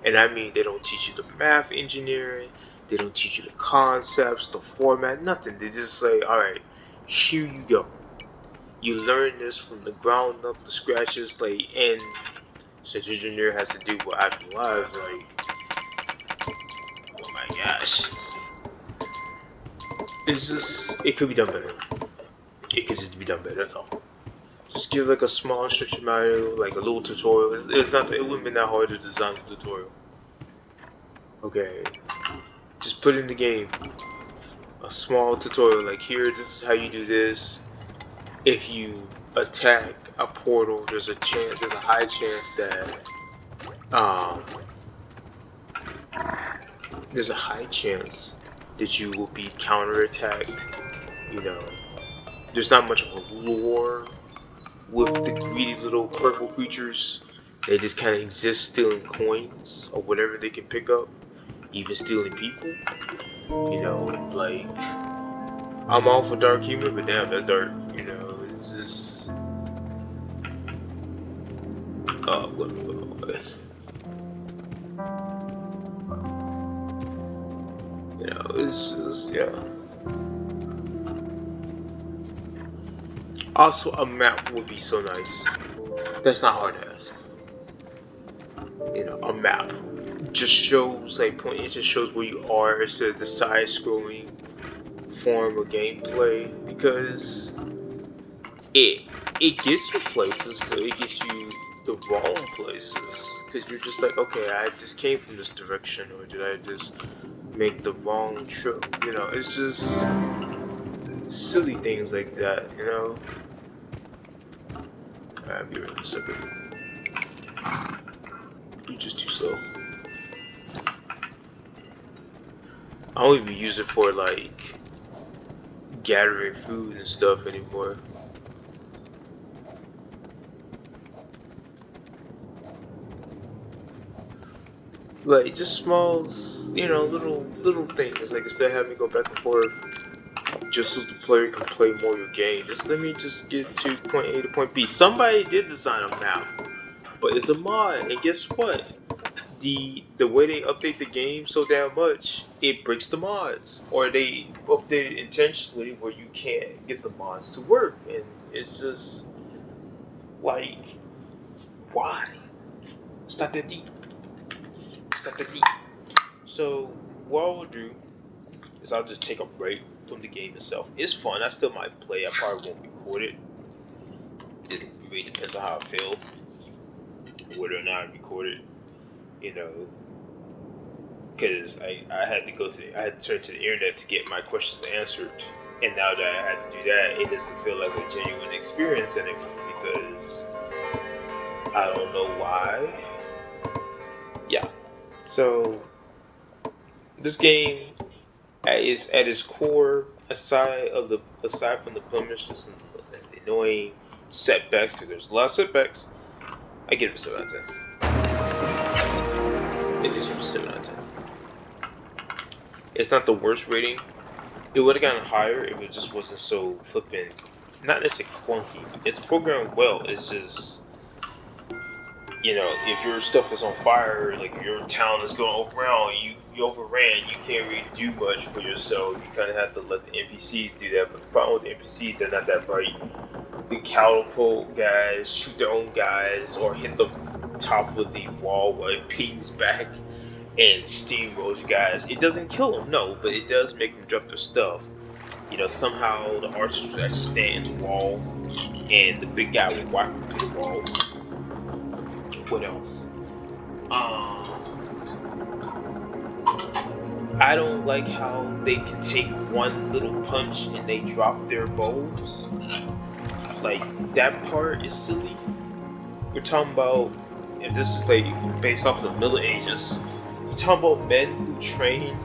And I mean, they don't teach you the math engineering, they don't teach you the concepts, the format, nothing. They just say, alright, here you go. You learn this from the ground up, the scratches, like, and since engineer has to do with actual lives, like, oh my gosh. It could be done better. It could just be done better, that's all. Just give like a small instruction manual, like a little tutorial. It wouldn't be that hard to design a tutorial. Okay, just put in the game a small tutorial, like here, this is how you do this. If you attack a portal, there's a high chance that there's a high chance that you will be counterattacked. You know, there's not much of a lore with the greedy little purple creatures. They just kind of exist stealing coins or whatever they can pick up, even stealing people. You know, like, I'm all for dark humor, but damn, that's dark. You know, it's just what? You know, it's just, yeah. Also, a map would be so nice. That's not hard to ask. You know, a map just shows like point. It just shows where you are instead of the side-scrolling form of gameplay, because it gets you places, but it gets you the wrong places. Because you're just like, okay, I just came from this direction, or did I just make the wrong trip? You know, it's just silly things like that. You know. I'll be right in a second. You're just too slow. I don't even use it for like gathering food and stuff anymore. Like just small, you know, little things. Like instead of having me go back and forth, just so the player can play more of your game, just let me just get to point A to point B. Somebody did design a map, but it's a mod, and guess what? The way they update the game so damn much, it breaks the mods, or they update it intentionally where you can't get the mods to work, and it's just like, why? It's not that deep. It's not that deep. So what I'll do is I'll just take a break from the game itself. It's fun. I still might play. I probably won't record it. It really depends on how I feel, whether or not I record it. You know, because I had to turn to the internet to get my questions answered. And now that I had to do that, it doesn't feel like a genuine experience anymore because I don't know why. Yeah. So this game, at its core, aside from the blemishes and the annoying setbacks, because there's a lot of setbacks, I give it a 7 out of 10. It is a 7 out of 10. It's not the worst rating. It would have gotten higher if it just wasn't so flippin', not necessarily clunky. It's programmed well. It's just, if your stuff is on fire, like if your town is going overrun, you overran, you can't really do much for yourself. You kind of have to let the NPCs do that. But the problem with the NPCs, they're not that bright. The catapult guys shoot their own guys or hit the top of the wall where it pings back and steamrolls guys. It doesn't kill them, no, but it does make them drop their stuff. Somehow the archers would actually stand in the wall, and the big guy would whack him through the wall. What else? I don't like how they can take one little punch and they drop their bows. Like, that part is silly. We're talking about, if this is like based off the Middle Ages, you're talking about men who train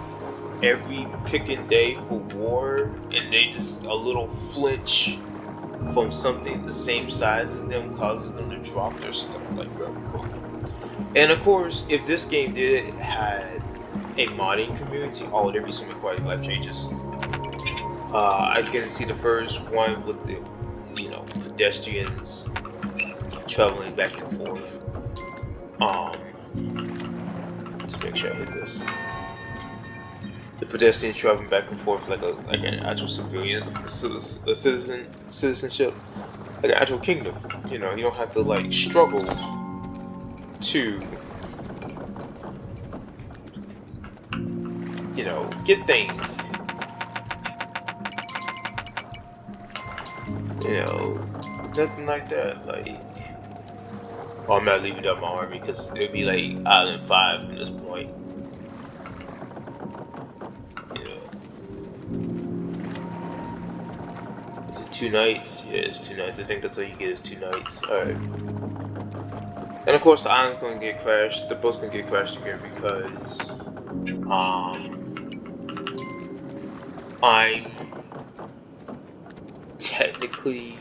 every picking day for war, and they just a little flinch from something the same size as them causes them to drop their stuff. Like, bro, come on. And of course, if this game did had a modding community, oh, there'd be so many quality life changes. I can see the first one with the, pedestrians traveling back and forth. Let's make sure I hit this. The pedestrians traveling back and forth like an actual civilian, citizenship, like an actual kingdom. You don't have to like struggle to, get things. Nothing like that. Like, oh, I'm not leaving up my army because it would be like Island 5 from this point. Is it 2 nights? Yeah, it's 2 nights. I think that's all you get is 2 nights. Alright. And of course the island's gonna get crashed. The boat's gonna get crashed again because I'm technically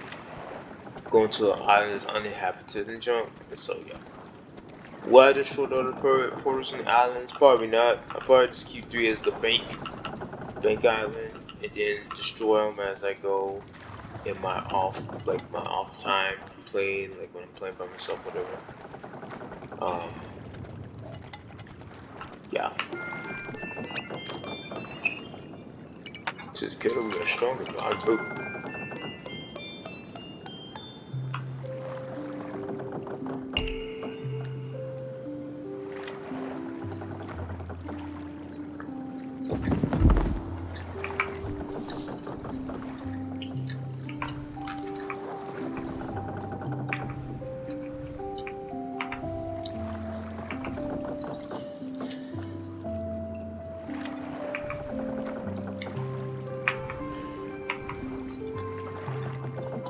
going to an island that's uninhabited and junk. So yeah. Will I destroy the other portals in the islands? Probably not. I'll probably just keep 3 as the bank island, and then destroy them as I go in my off time playing, like when I'm playing by myself, whatever. Yeah. Just get over there stronger, but I'm broke.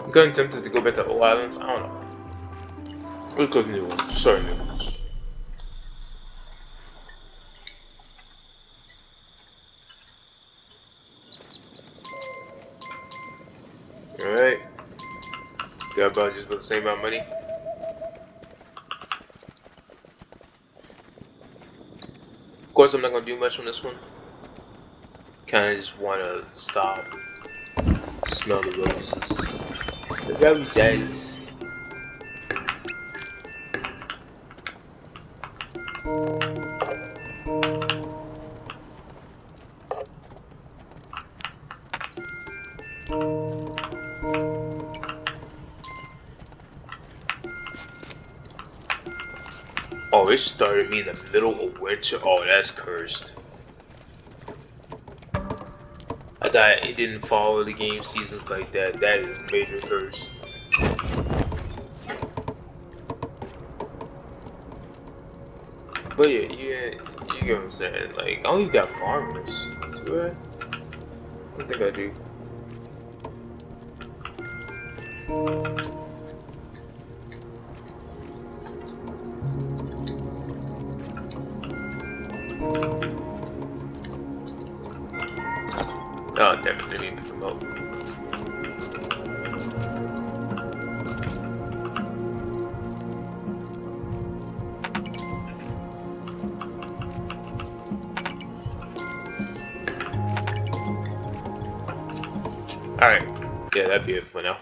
I'm kind of tempted to go back to old islands. I don't know. Let's go to new ones. Sorry, new ones. Alright. Got about just about the same amount of money. Of course, I'm not gonna do much on this one. Kinda just wanna stop, smell the roses. The roses. Oh, it started me in the middle of winter. Oh, that's cursed. I thought it didn't follow the game seasons like that. That is major cursed. But yeah, you get what I'm saying. Like, I only got farmers. Do I? I don't think I do. Oh, definitely need to promote. Alright. Yeah, that'd be it for now.